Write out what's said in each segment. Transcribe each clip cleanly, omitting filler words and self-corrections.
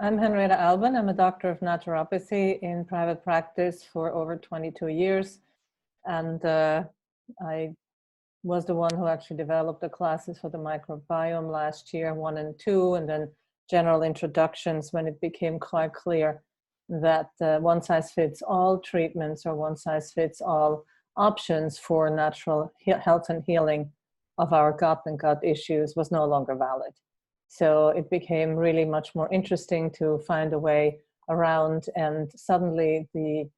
I'm Henrietta Alban. I'm a doctor of naturopathy in private practice for over 22 years. And I was the one who actually developed the classes for the microbiome last year, 1 and 2, and then general introductions when it became quite clear that one-size-fits-all treatments or one-size-fits-all options for natural health and healing of our gut and gut issues was no longer valid. So it became really much more interesting to find a way around, and suddenly the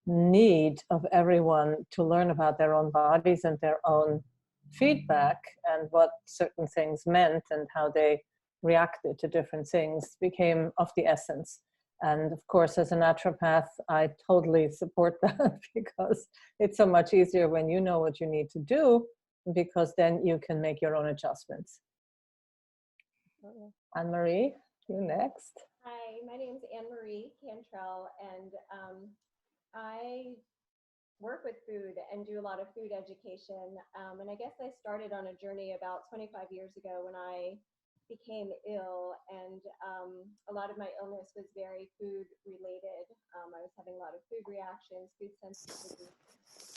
need of everyone to learn about their own bodies and their own feedback and what certain things meant and how they reacted to different things became of the essence. And of course, as a naturopath, I totally support that because it's so much easier when you know what you need to do, because then you can make your own adjustments. Anne-Marie, you next. Hi, my name is Anne-Marie Cantrell, and I work with food and do a lot of food education. And I guess I started on a journey about 25 years ago when I became ill, and a lot of my illness was very food related. I was having a lot of food reactions, food sensitivity.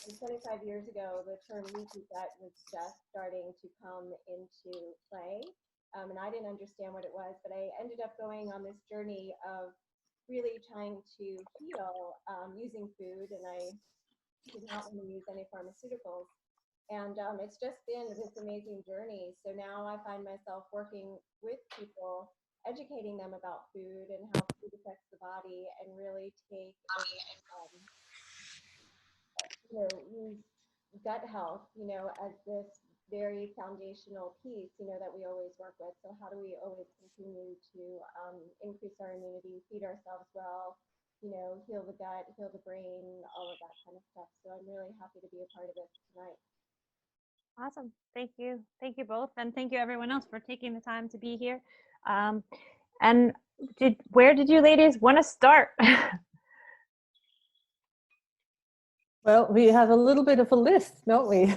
And 25 years ago, the term leaky gut was just starting to come into play. And I didn't understand what it was, but I ended up going on this journey of really trying to heal using food, and I did not want to use any pharmaceuticals. And it's just been this amazing journey. So now I find myself working with people, educating them about food and how food affects the body, and really take use gut health, as this very foundational piece, that we always work with. So how do we always continue to increase our immunity, feed ourselves well, heal the gut, heal the brain, all of that kind of stuff. So I'm really happy to be a part of this tonight. Awesome. Thank you. Thank you both. And thank you everyone else for taking the time to be here. And where did you ladies want to start? Well, we have a little bit of a list, don't we?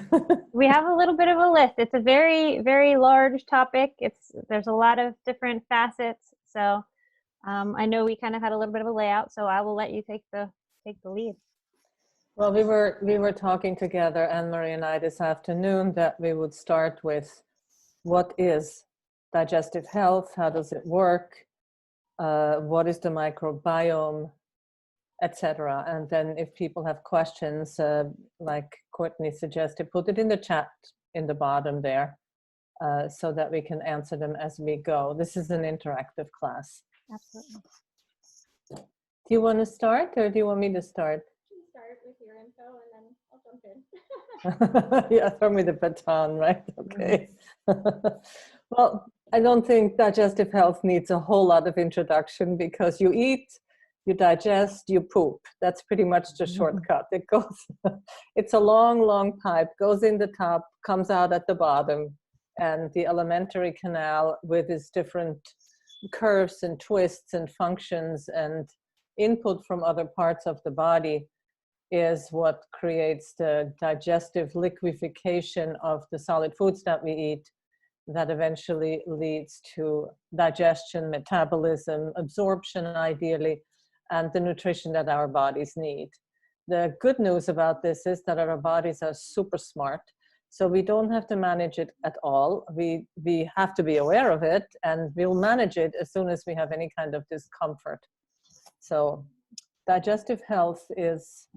We have a little bit of a list. It's a very, very large topic. There's a lot of different facets. So I know we kind of had a little bit of a layout, so I will let you take the lead. Well, we were talking together, Anne-Marie and I, this afternoon, that we would start with what is digestive health, how does it work, what is the microbiome, etc. And then if people have questions, like Courtney suggested, put it in the chat in the bottom there, so that we can answer them as we go. This is an interactive class. Absolutely. Do you want to start, or do you want me to start? Start with your info and then I'll jump in. Yeah, throw me the baton, right? Okay. Well, I don't think digestive health needs a whole lot of introduction, because you eat, you digest, you poop. That's pretty much the shortcut. It goes, it's a long, long pipe, goes in the top, comes out at the bottom, and the alimentary canal with its different curves and twists and functions and input from other parts of the body is what creates the digestive liquefaction of the solid foods that we eat, that eventually leads to digestion, metabolism, absorption ideally, and the nutrition that our bodies need. The good news about this is that our bodies are super smart, so we don't have to manage it at all. We have to be aware of it, and we'll manage it as soon as we have any kind of discomfort. So digestive health is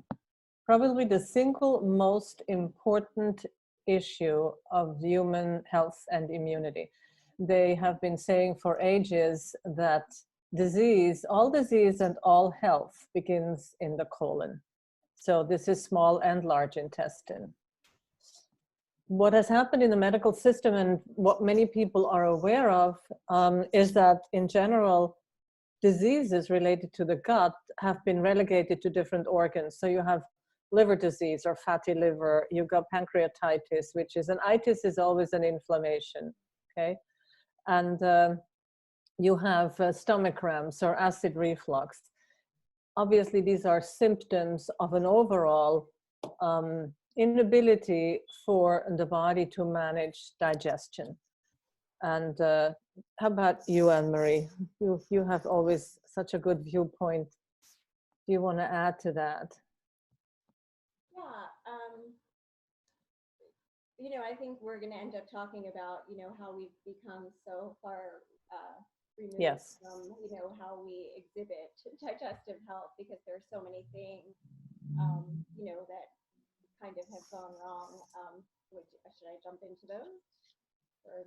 probably the single most important issue of human health and immunity. They have been saying for ages that all disease and all health begins in the colon. So this is small and large intestine. What has happened in the medical system, and what many people are aware of, is that in general, diseases related to the gut have been relegated to different organs. So you have liver disease or fatty liver, you got pancreatitis, which is an itis is always an inflammation, okay? And you have stomach cramps or acid reflux. Obviously, these are symptoms of an overall inability for the body to manage digestion. And how about you, Anne-Marie? You have always such a good viewpoint. Do you want to add to that? Yeah, I think we're going to end up talking about, how we've become so far removed Yes. from, how we exhibit digestive health, because there's so many things, that kind of have gone wrong. Should I jump into those? Or,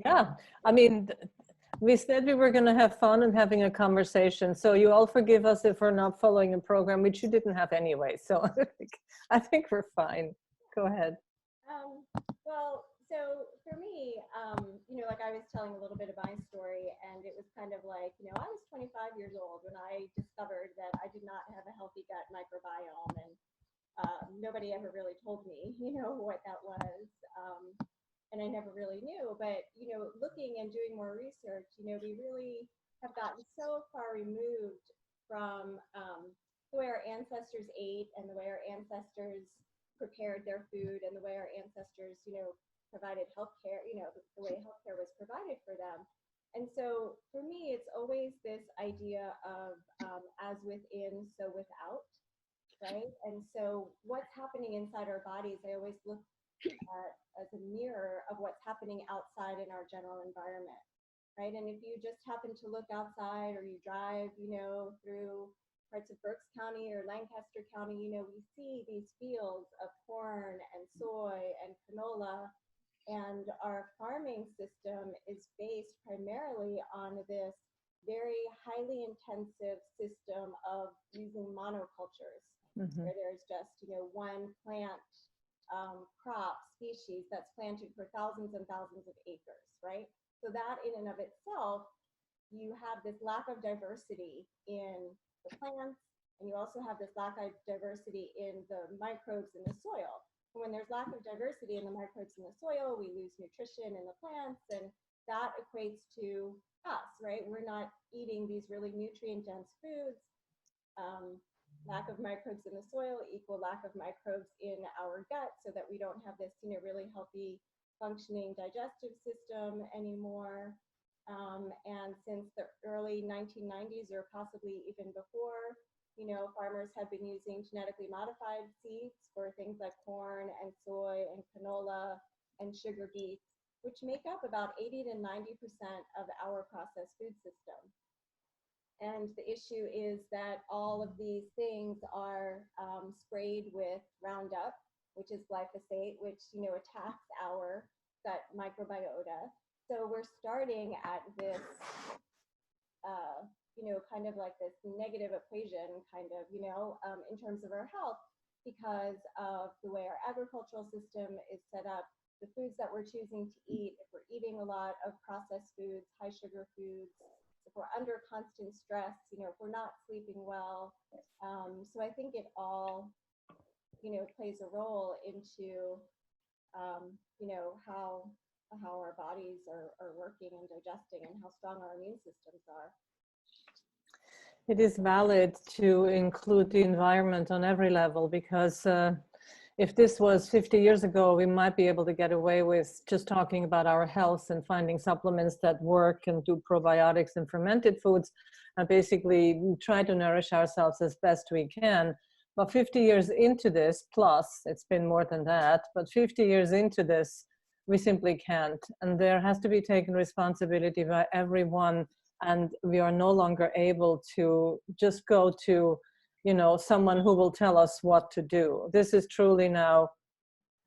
Yeah, I mean, we said we were going to have fun and having a conversation. So you all forgive us if we're not following a program, which you didn't have anyway. So I think we're fine. Go ahead. Well, so for me, like I was telling a little bit of my story, and it was kind of like, I was 25 years old when I discovered that I did not have a healthy gut microbiome, and nobody ever really told me, what that was. And I never really knew, but, looking and doing more research, we really have gotten so far removed from the way our ancestors ate and the way our ancestors prepared their food and the way our ancestors, provided healthcare, the way healthcare was provided for them. And so for me, it's always this idea of as within, so without, right? And so what's happening inside our bodies, I always look at as a mirror of what's happening outside in our general environment, right? And if you just happen to look outside, or you drive, through parts of Berks County or Lancaster County, we see these fields of corn and soy and canola, and our farming system is based primarily on this very highly intensive system of using monocultures, where there's just, one plant crop species that's planted for thousands and thousands of acres, right? So that in and of itself, you have this lack of diversity in the plants, and you also have this lack of diversity in the microbes in the soil. And when there's lack of diversity in the microbes in the soil, we lose nutrition in the plants, and that equates to us, right? We're not eating these really nutrient-dense foods. Lack of microbes in the soil equal lack of microbes in our gut, so that we don't have this, really healthy functioning digestive system anymore. And since the early 1990s, or possibly even before, farmers have been using genetically modified seeds for things like corn and soy and canola and sugar beets, which make up about 80 to 90% of our processed food system. And the issue is that all of these things are sprayed with Roundup, which is glyphosate, which, attacks our gut microbiota. So we're starting at this, kind of like this negative equation, kind of, in terms of our health, because of the way our agricultural system is set up, the foods that we're choosing to eat, if we're eating a lot of processed foods, high sugar foods, if we're under constant stress, if we're not sleeping well. So I think it all, plays a role into, how our bodies are working and digesting, and how strong our immune systems are. It is valid to include the environment on every level, because if this was 50 years ago, we might be able to get away with just talking about our health and finding supplements that work and do probiotics and fermented foods and basically try to nourish ourselves as best we can. But 50 years into this, plus it's been more than that, but 50 years into this, we simply can't. And there has to be taken responsibility by everyone. And we are no longer able to just go to, someone who will tell us what to do. This is truly now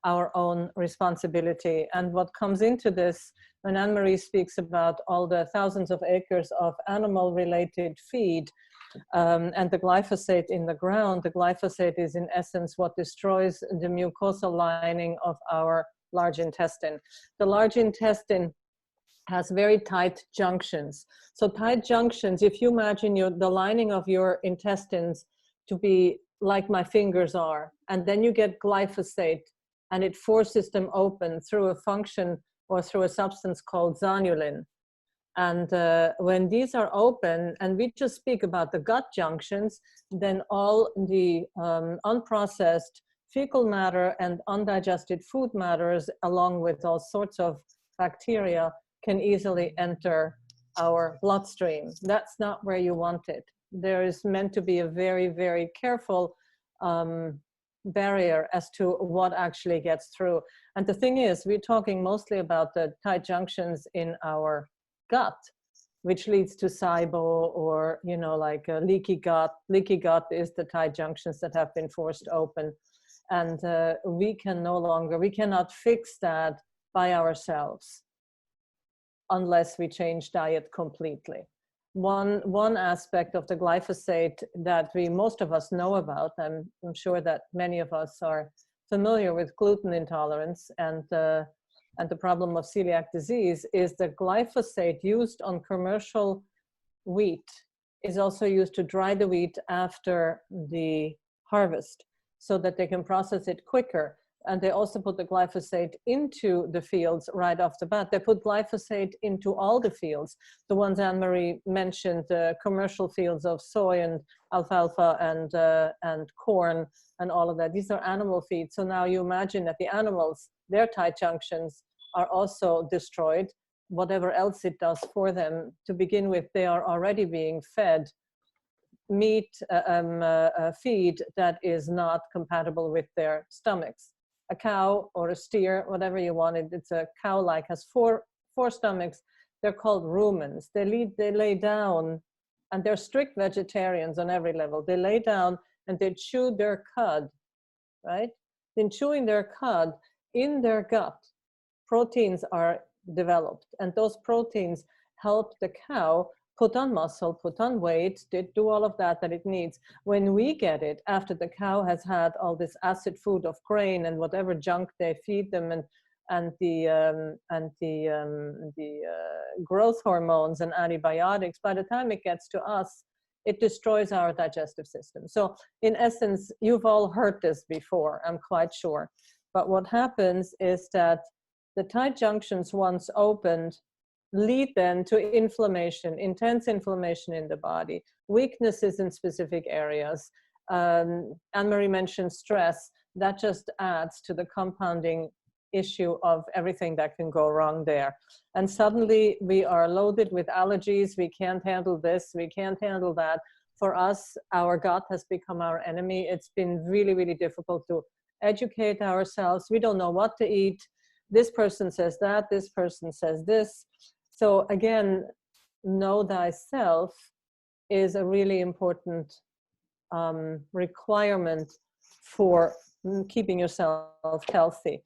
our own responsibility. And what comes into this, when Anne-Marie speaks about all the thousands of acres of animal-related feed and the glyphosate in the ground, the glyphosate is in essence what destroys the mucosal lining of our large intestine. The large intestine has very tight junctions. So tight junctions, if you imagine the lining of your intestines to be like my fingers are, and then you get glyphosate and it forces them open through a function or through a substance called zonulin. And when these are open, and we just speak about the gut junctions, then all the unprocessed fecal matter and undigested food matters, along with all sorts of bacteria, can easily enter our bloodstream. That's not where you want it. There is meant to be a very, very careful barrier as to what actually gets through. And the thing is, we're talking mostly about the tight junctions in our gut, which leads to SIBO, or, you know, like a leaky gut. Leaky gut is the tight junctions that have been forced open. And we cannot fix that by ourselves unless we change diet completely. One aspect of the glyphosate that most of us know about, I'm sure that many of us are familiar with gluten intolerance and the problem of celiac disease, is the glyphosate used on commercial wheat is also used to dry the wheat after the harvest so that they can process it quicker. And they also put the glyphosate into the fields right off the bat. They put glyphosate into all the fields. The ones Anne-Marie mentioned, the commercial fields of soy and alfalfa and corn and all of that. These are animal feed. So now you imagine that the animals, their tight junctions are also destroyed. Whatever else it does for them, to begin with, they are already being fed meat, feed that is not compatible with their stomachs. A cow or a steer, whatever you wanted, it's a cow-like, has four stomachs. They're called rumens. They lay down, and they're strict vegetarians on every level. They lay down and they chew their cud, right? In chewing their cud, in their gut, proteins are developed, and those proteins help the cow put on muscle, put on weight, do all of that it needs. When we get it after the cow has had all this acid food of grain and whatever junk they feed them, and the growth hormones and antibiotics, by the time it gets to us, it destroys our digestive system. So in essence, you've all heard this before, I'm quite sure. But what happens is that the tight junctions, once opened, lead then to inflammation, intense inflammation in the body, weaknesses in specific areas. Anne-Marie mentioned stress. That just adds to the compounding issue of everything that can go wrong there. And suddenly we are loaded with allergies. We can't handle this, we can't handle that. For us, our gut has become our enemy. It's been really, really difficult to educate ourselves. We don't know what to eat. This person says that, this person says this. So again, know thyself is a really important requirement for keeping yourself healthy.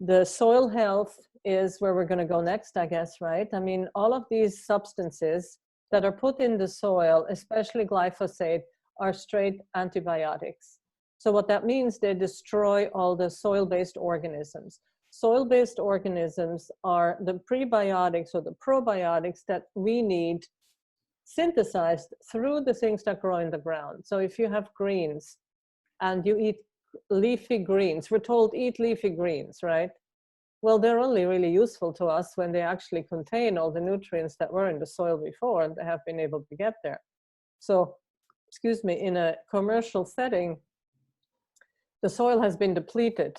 The soil health is where we're going to go next, I guess, right? I mean, all of these substances that are put in the soil, especially glyphosate, are straight antibiotics. So what that means, they destroy all the soil-based organisms. Soil-based organisms are the prebiotics or the probiotics that we need synthesized through the things that grow in the ground. So if you have greens and you eat leafy greens, we're told eat leafy greens, right? Well, they're only really useful to us when they actually contain all the nutrients that were in the soil before and they have been able to get there. So, excuse me, in a commercial setting, the soil has been depleted.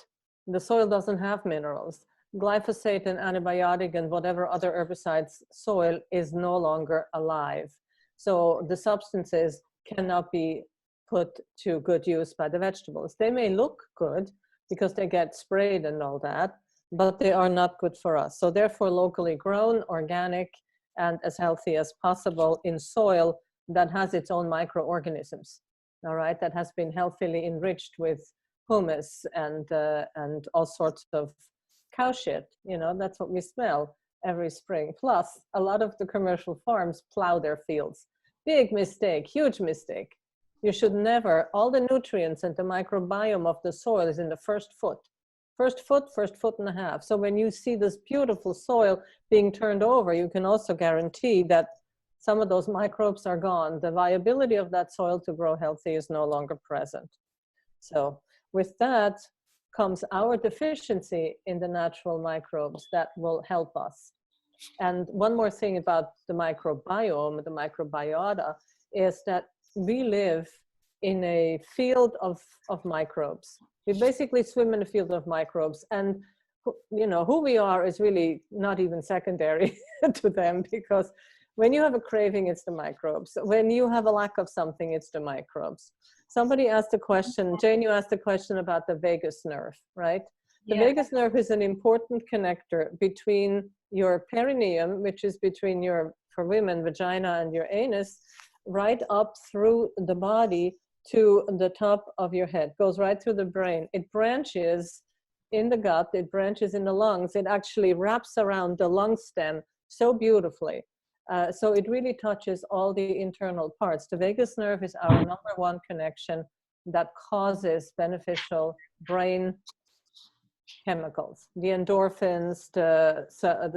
The soil doesn't have minerals. Glyphosate and antibiotic and whatever other herbicides soil is no longer alive. So the substances cannot be put to good use by the vegetables. They may look good because they get sprayed and all that, but they are not good for us. So therefore, locally grown, organic, and as healthy as possible in soil that has its own microorganisms, all right, that has been healthily enriched with humus and all sorts of cow shit. You know, that's what we smell every spring. Plus, a lot of the commercial farms plow their fields. Big mistake, huge mistake. You should never, all the nutrients and the microbiome of the soil is in the first foot. First foot and a half. So when you see this beautiful soil being turned over, you can also guarantee that some of those microbes are gone. The viability of that soil to grow healthy is no longer present. So with that comes our deficiency in the natural microbes that will help us. And one more thing about the microbiome, the microbiota, is that we live in a field of microbes. We basically swim in a field of microbes, and who we are is really not even secondary to them, because when you have a craving, it's the microbes. When you have a lack of something, it's the microbes. Somebody asked a question, Jane, you asked a question about the vagus nerve, right? The vagus nerve is an important connector between your perineum, which is between your, for women, vagina and your anus, right up through the body to the top of your head, goes right through the brain. It branches in the gut, it branches in the lungs, it actually wraps around the lung stem so beautifully. So it really touches all the internal parts. The vagus nerve is our #1 connection that causes beneficial brain chemicals, the endorphins, the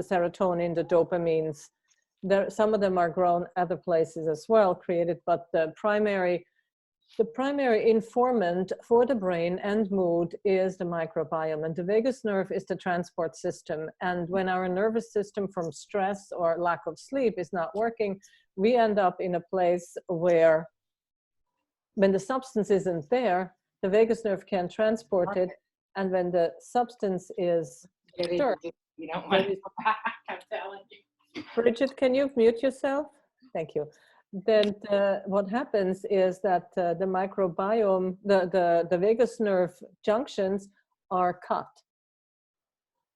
serotonin, the dopamines. Some of them are grown other places as well, created, but the primary informant for the brain and mood is the microbiome, and the vagus nerve is the transport system. And when our nervous system from stress or lack of sleep is not working, we end up in a place where, when the substance isn't there, the vagus nerve can't transport it, and when the substance is disturbed, you don't want to go back, I'm telling you. Bridget, can you mute yourself? Thank you. Then what happens is that the microbiome, the vagus nerve junctions are cut.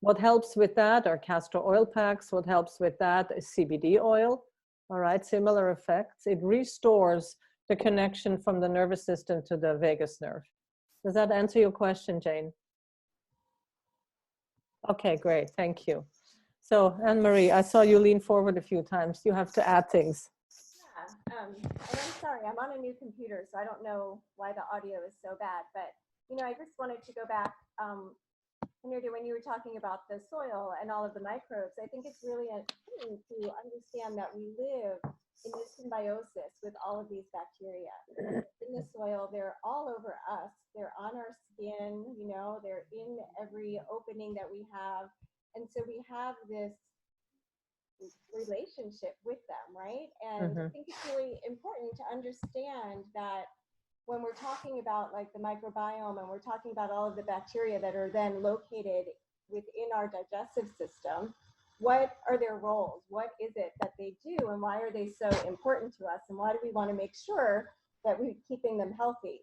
What helps with that are castor oil packs. What helps with that is CBD oil. All right, similar effects. It restores the connection from the nervous system to the vagus nerve. Does that answer your question, Jane? Okay, great, thank you. So, Anne-Marie, I saw you lean forward a few times. You have to add things. Yeah, and I'm sorry, I'm on a new computer, so I don't know why the audio is so bad, but, I just wanted to go back, when you were talking about the soil and all of the microbes. I think it's really important to understand that we live in this symbiosis with all of these bacteria. In the soil, they're all over us. They're on our skin, they're in every opening that we have. And so we have this relationship with them, right? And I think it's really important to understand that when we're talking about like the microbiome and we're talking about all of the bacteria that are then located within our digestive system, what are their roles? What is it that they do, and why are they so important to us? And why do we want to make sure that we're keeping them healthy?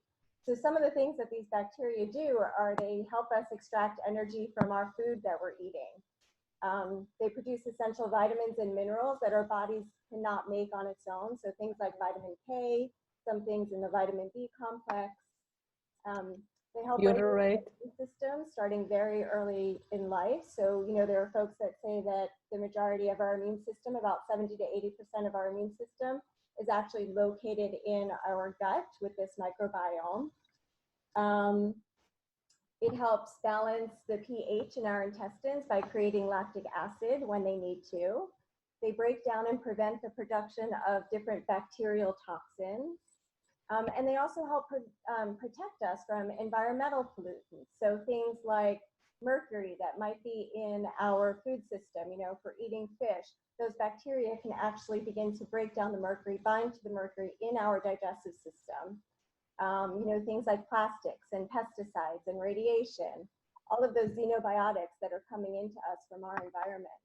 So some of the things that these bacteria do are they help us extract energy from our food that we're eating. They produce essential vitamins and minerals that our bodies cannot make on its own. So things like vitamin K, some things in the vitamin B complex. They help regulate the immune system starting very early in life. So, there are folks that say that the majority of our immune system, about 70 to 80% of our immune system, is actually located in our gut with this microbiome. It helps balance the pH in our intestines by creating lactic acid when they need to. They break down and prevent the production of different bacterial toxins. And they also help protect us from environmental pollutants. So things like mercury that might be in our food system, for eating fish, those bacteria can actually begin to break down the mercury, bind to the mercury in our digestive system. Things like plastics and pesticides and radiation, all of those xenobiotics that are coming into us from our environment.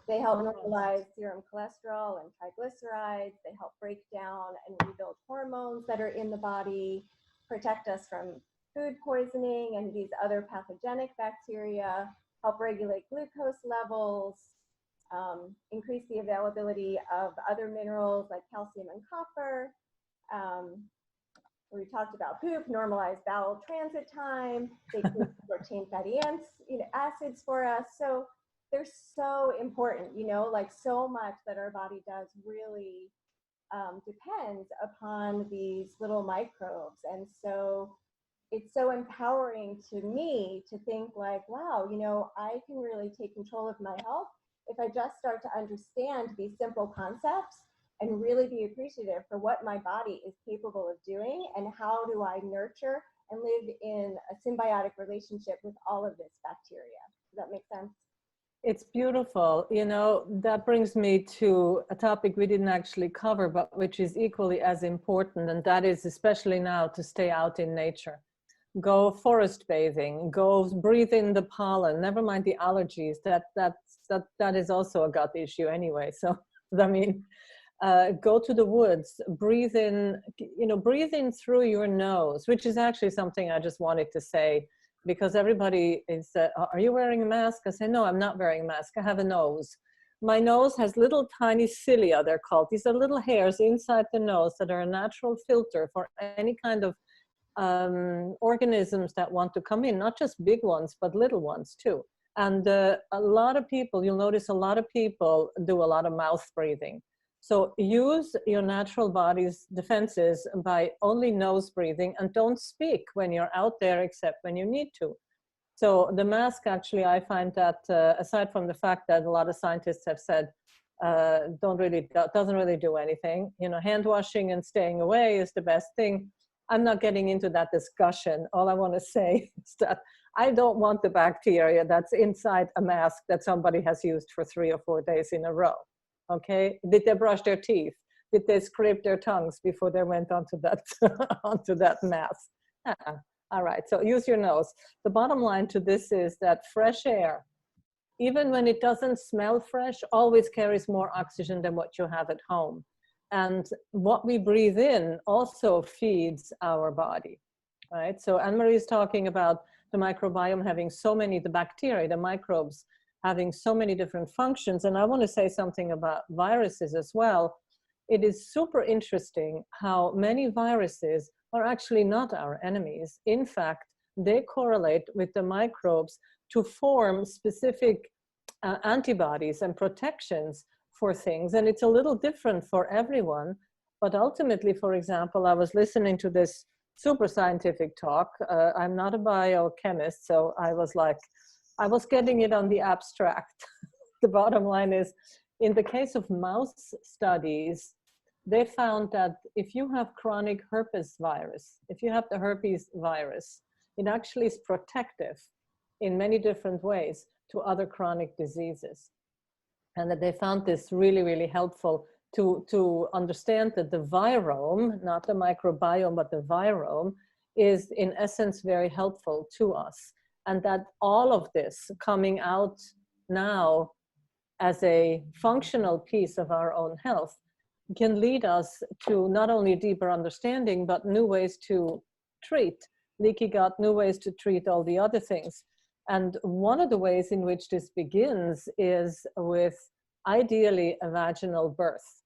They help normalize serum cholesterol and triglycerides. They help break down and rebuild hormones that are in the body, protect us from food poisoning and these other pathogenic bacteria, help regulate glucose levels, increase the availability of other minerals like calcium and copper. We talked about poop, normalize bowel transit time, they create short-chain fatty acids for us. So they're so important, so much that our body does really depends upon these little microbes. And so it's so empowering to me to think like, wow, I can really take control of my health if I just start to understand these simple concepts and really be appreciative for what my body is capable of doing and how do I nurture and live in a symbiotic relationship with all of this bacteria. Does that make sense? It's beautiful. That brings me to a topic we didn't actually cover, but which is equally as important, and that is especially now to stay out in nature. go forest bathing, go breathe in the pollen, never mind the allergies. That is also a gut issue anyway. So, I mean, go to the woods, breathe in, breathe in through your nose, which is actually something I just wanted to say, because everybody is, are you wearing a mask? I say, no, I'm not wearing a mask. I have a nose. My nose has little tiny cilia, they're called. These are little hairs inside the nose that are a natural filter for any kind of organisms that want to come in, not just big ones, but little ones too. And a lot of people, you'll notice a lot of people do a lot of mouth breathing. So use your natural body's defenses by only nose breathing, and don't speak when you're out there except when you need to. So the mask, actually, I find that aside from the fact that a lot of scientists have said doesn't really do anything, hand washing and staying away is the best thing. I'm not getting into that discussion. All I want to say is that I don't want the bacteria that's inside a mask that somebody has used for 3 or 4 days in a row. Okay, did they brush their teeth? Did they scrape their tongues before they went onto that onto that mask? All right, so use your nose. The bottom line to this is that fresh air, even when it doesn't smell fresh, always carries more oxygen than what you have at home. And what we breathe in also feeds our body, right? So Anne-Marie is talking about the microbiome having so many, the bacteria, the microbes, having so many different functions. And I want to say something about viruses as well. It is super interesting how many viruses are actually not our enemies. In fact, they correlate with the microbes to form specific antibodies and protections for things. And it's a little different for everyone. But ultimately, for example, I was listening to this super scientific talk. I'm not a biochemist, so I was getting it on the abstract. The bottom line is, in the case of mouse studies, they found that if you have chronic herpes virus, if you have the herpes virus, it actually is protective in many different ways to other chronic diseases. And that they found this really, really helpful to understand that the virome, not the microbiome, but the virome, is in essence very helpful to us. And that all of this coming out now as a functional piece of our own health can lead us to not only deeper understanding, but new ways to treat leaky gut, new ways to treat all the other things. And one of the ways in which this begins is with ideally a vaginal birth.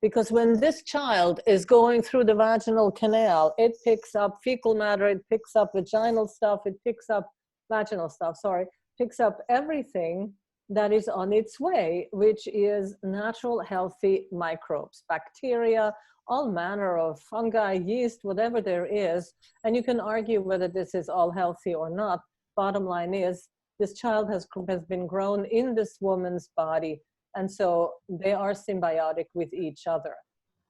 Because when this child is going through the vaginal canal, it picks up fecal matter, it picks up vaginal stuff, it picks up vaginal stuff, sorry, picks up everything that is on its way, which is natural, healthy microbes, bacteria, all manner of fungi, yeast, whatever there is. And you can argue whether this is all healthy or not. Bottom line is, this child has been grown in this woman's body. And so they are symbiotic with each other.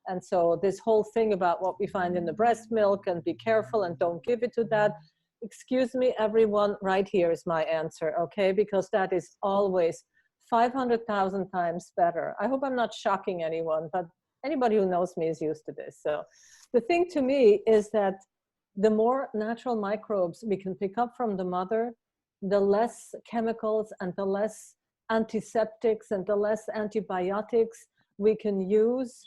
And so this whole thing about what we find in the breast milk and be careful and don't give it to that, excuse me, everyone, right here is my answer, okay? Because that is always 500,000 times better. I hope I'm not shocking anyone, but anybody who knows me is used to this. So the thing to me is that the more natural microbes we can pick up from the mother, the less chemicals and the less antiseptics and the less antibiotics we can use,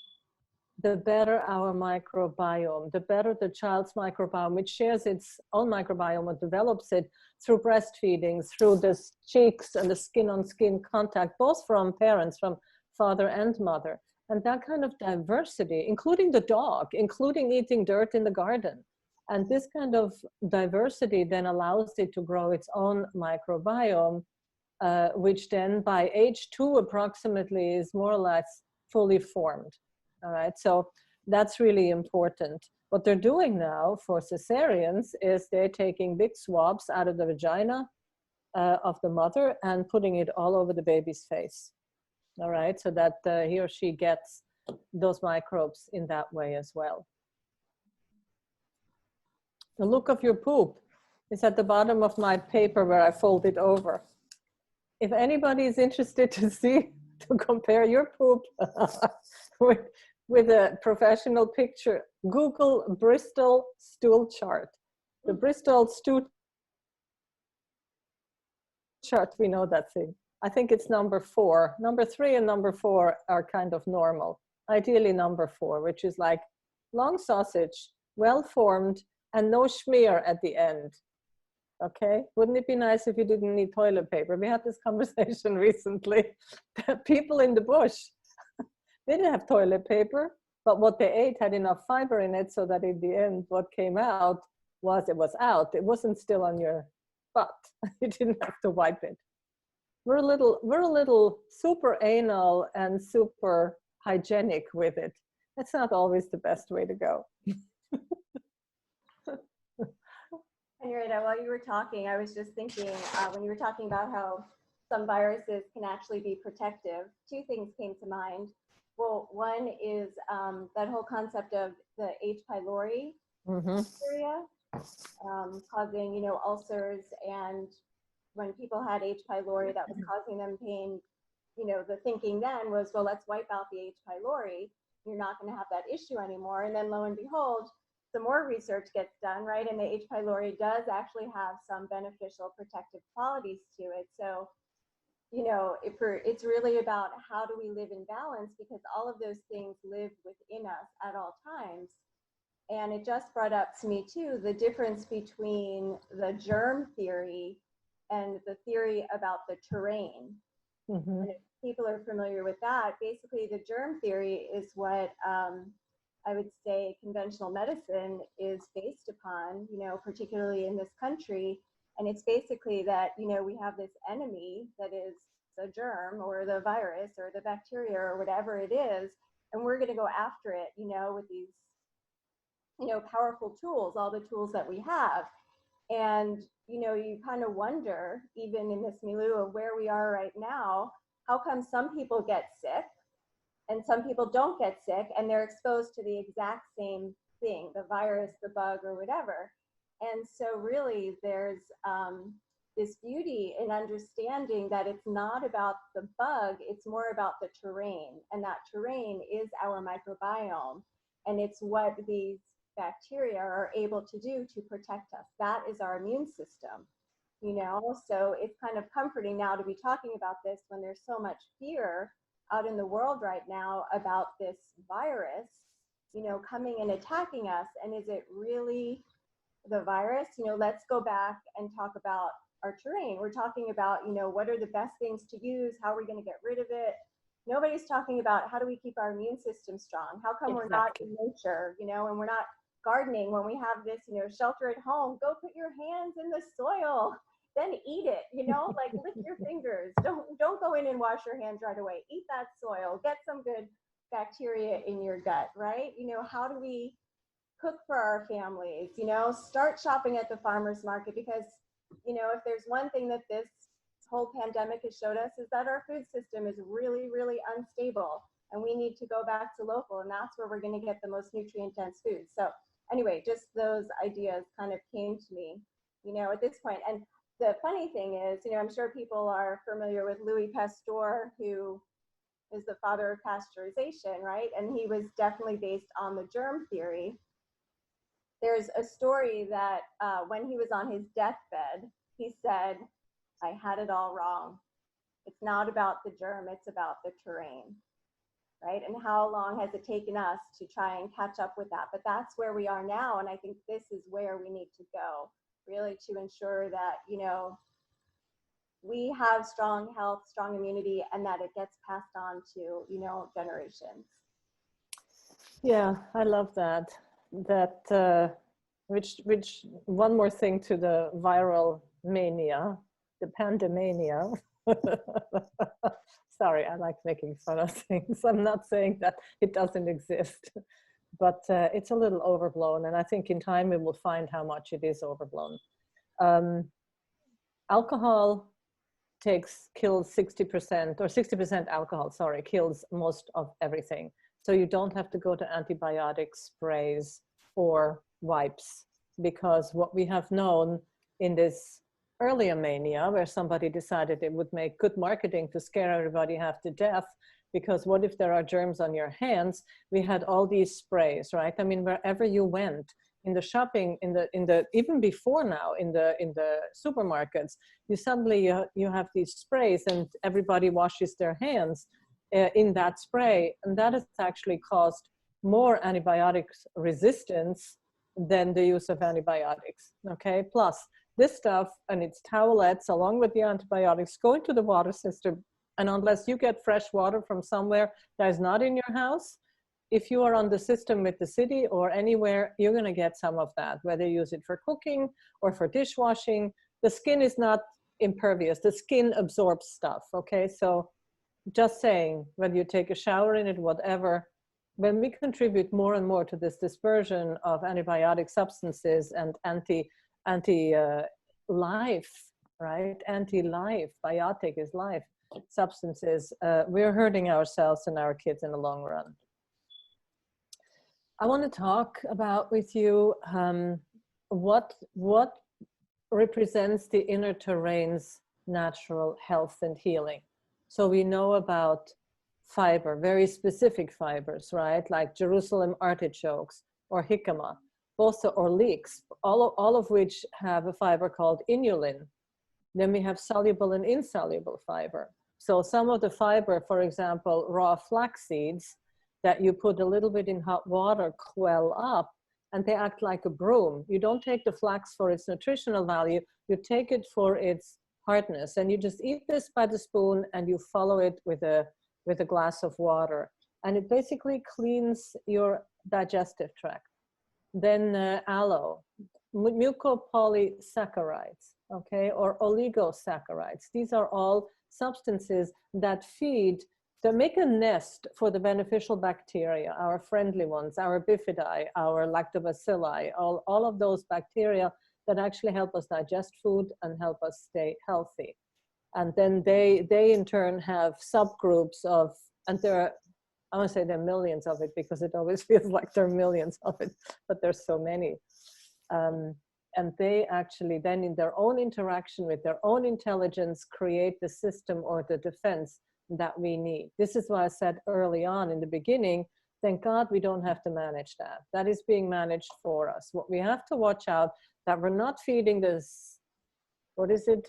the better our microbiome, the better the child's microbiome, which shares its own microbiome and develops it through breastfeeding, through the cheeks and the skin-on-skin contact, both from parents, from father and mother. And that kind of diversity, including the dog, including eating dirt in the garden. And this kind of diversity then allows it to grow its own microbiome, which then by age 2 approximately is more or less fully formed. All right, so that's really important. What they're doing now for cesareans is they're taking big swabs out of the vagina of the mother and putting it all over the baby's face. All right, so that he or she gets those microbes in that way as well. The look of your poop is at the bottom of my paper where I fold it over. If anybody is interested to see, to compare your poop with a professional picture, Google Bristol stool chart. The Bristol stew chart, we know that thing. I think it's number 4. Number 3 and number 4 are kind of normal. Ideally number 4, which is like long sausage, well formed, and no schmear at the end. Okay, wouldn't it be nice if you didn't need toilet paper? We had this conversation recently. People in the bush, they didn't have toilet paper, but what they ate had enough fiber in it so that in the end, what came out was it was out. It wasn't still on your butt. You didn't have to wipe it. We're a little super anal and super hygienic with it. That's not always the best way to go. Henrietta, while you were talking, I was just thinking, when you were talking about how some viruses can actually be protective, 2 things came to mind. Well, one is that whole concept of the H. pylori bacteria causing, you know, ulcers, and when people had H. pylori that was causing them pain, you know, the thinking then was, well, let's wipe out the H. pylori. You're not going to have that issue anymore. And then lo and behold, some more research gets done, right? And the H. pylori does actually have some beneficial protective qualities to it. So, you know, it's really about how do we live in balance, because all of those things live within us at all times. And it just brought up to me too, the difference between the germ theory and the theory about the terrain. And if people are familiar with that, basically the germ theory is what I would say conventional medicine is based upon, you know, particularly in this country. And it's basically that, you know, we have this enemy that is the germ or the virus or the bacteria or whatever it is, and we're going to go after it, you know, with these, you know, powerful tools, all the tools that we have. And, you know, you kind of wonder, even in this milieu of where we are right now, how come some people get sick and some people don't get sick, and they're exposed to the exact same thing, the virus, the bug, or whatever. And so really there's this beauty in understanding that it's not about the bug, it's more about the terrain. And that terrain is our microbiome. And it's what these bacteria are able to do to protect us. That is our immune system, you know? So it's kind of comforting now to be talking about this when there's so much fear out in the world right now about this virus, you know, coming and attacking us. And is it really the virus? You know, let's go back and talk about our terrain. We're talking about, you know, what are the best things to use? How are we going to get rid of it? Nobody's talking about how do we keep our immune system strong? How come we're not in nature, you know, and we're not gardening when we have this, you know, shelter at home? Go put your hands in the soil, then eat it, you know, like lick your fingers. Don't go in and wash your hands right away. Eat that soil, get some good bacteria in your gut, right? You know, how do we cook for our families? You know, start shopping at the farmer's market, because, you know, if there's one thing that this whole pandemic has showed us is that our food system is really, really unstable, and we need to go back to local, and that's where we're going to get the most nutrient dense food. So anyway, just those ideas kind of came to me, you know, at this point. And the funny thing is, you know, I'm sure people are familiar with Louis Pasteur, who is the father of pasteurization, right? And he was definitely based on the germ theory. There's a story that when he was on his deathbed, he said, I had it all wrong. It's not about the germ, it's about the terrain, right? And how long has it taken us to try and catch up with that? But that's where we are now. And I think this is where we need to go, really, to ensure that, you know, we have strong health, strong immunity, and that it gets passed on to, you know, generations. Yeah, I love that. Which one more thing to the viral mania, the pandemania. Sorry, I like making fun of things. I'm not saying that it doesn't exist, but it's a little overblown. And I think in time we will find how much it is overblown. Alcohol kills 60%, or 60% alcohol, sorry, kills most of everything. So you don't have to go to antibiotic sprays or wipes, because what we have known in this earlier mania, where somebody decided it would make good marketing to scare everybody half to death, because what if there are germs on your hands? We had all these sprays, right? I mean, wherever you went, in the shopping, in the even before now, in the supermarkets, you suddenly you have these sprays, and everybody washes their hands in that spray, and that has actually caused more antibiotics resistance than the use of antibiotics. Okay, plus this stuff and its towelettes, along with the antibiotics, go into the water system, and unless you get fresh water from somewhere that is not in your house, if you are on the system with the city or anywhere, you're going to get some of that, whether you use it for cooking or for dishwashing. The skin is not impervious. The skin absorbs stuff, okay? So just saying, whether you take a shower in it, whatever, when we contribute more and more to this dispersion of antibiotic substances and anti-life, right? Anti-life, biotic is life, substances, we're hurting ourselves and our kids in the long run. I want to talk about with you what represents the inner terrain's natural health and healing. So we know about fiber, very specific fibers, right? Like Jerusalem artichokes or jicama, or leeks, all of which have a fiber called inulin. Then we have soluble and insoluble fiber. So some of the fiber, for example, raw flax seeds, that you put a little bit in hot water, quell up, and they act like a broom. You don't take the flax for its nutritional value, you take it for its hardness, and you just eat this by the spoon and you follow it with a glass of water. And it basically cleans your digestive tract. Then aloe, mucopolysaccharides, okay, or oligosaccharides. These are all substances that make a nest for the beneficial bacteria, our friendly ones, our bifidae, our lactobacilli, all of those bacteria that actually help us digest food and help us stay healthy. And then they in turn have subgroups of, and I want to say there are millions of it because it always feels like there are millions of it, but there's so many. And they actually then in their own interaction with their own intelligence create the system or the defense that we need. This is why I said early on in the beginning, thank God we don't have to manage that. That is being managed for us. What we have to watch out that we're not feeding this, what is it?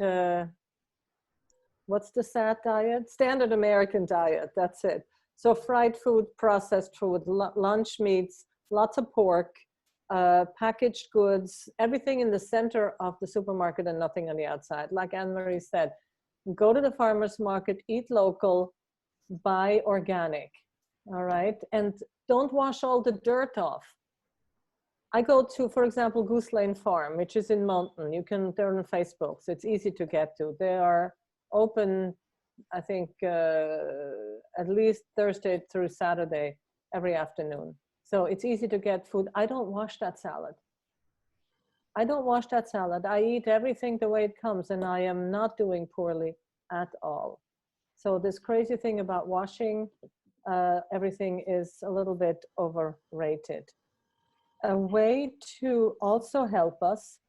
What's the SAT diet? Standard American diet, that's it. So fried food, processed food, lunch meats, lots of pork, packaged goods, everything in the center of the supermarket and nothing on the outside. Like Anne-Marie said, go to the farmer's market, eat local, buy organic, all right? And don't wash all the dirt off. I go to, for example, Goose Lane Farm, which is in Mountain. They're on Facebook, so it's easy to get to. They are open, I think, at least Thursday through Saturday, every afternoon. So it's easy to get food. I don't wash that salad. I don't wash that salad. I eat everything the way it comes, and I am not doing poorly at all. So this crazy thing about washing everything is a little bit overrated. A way to also help us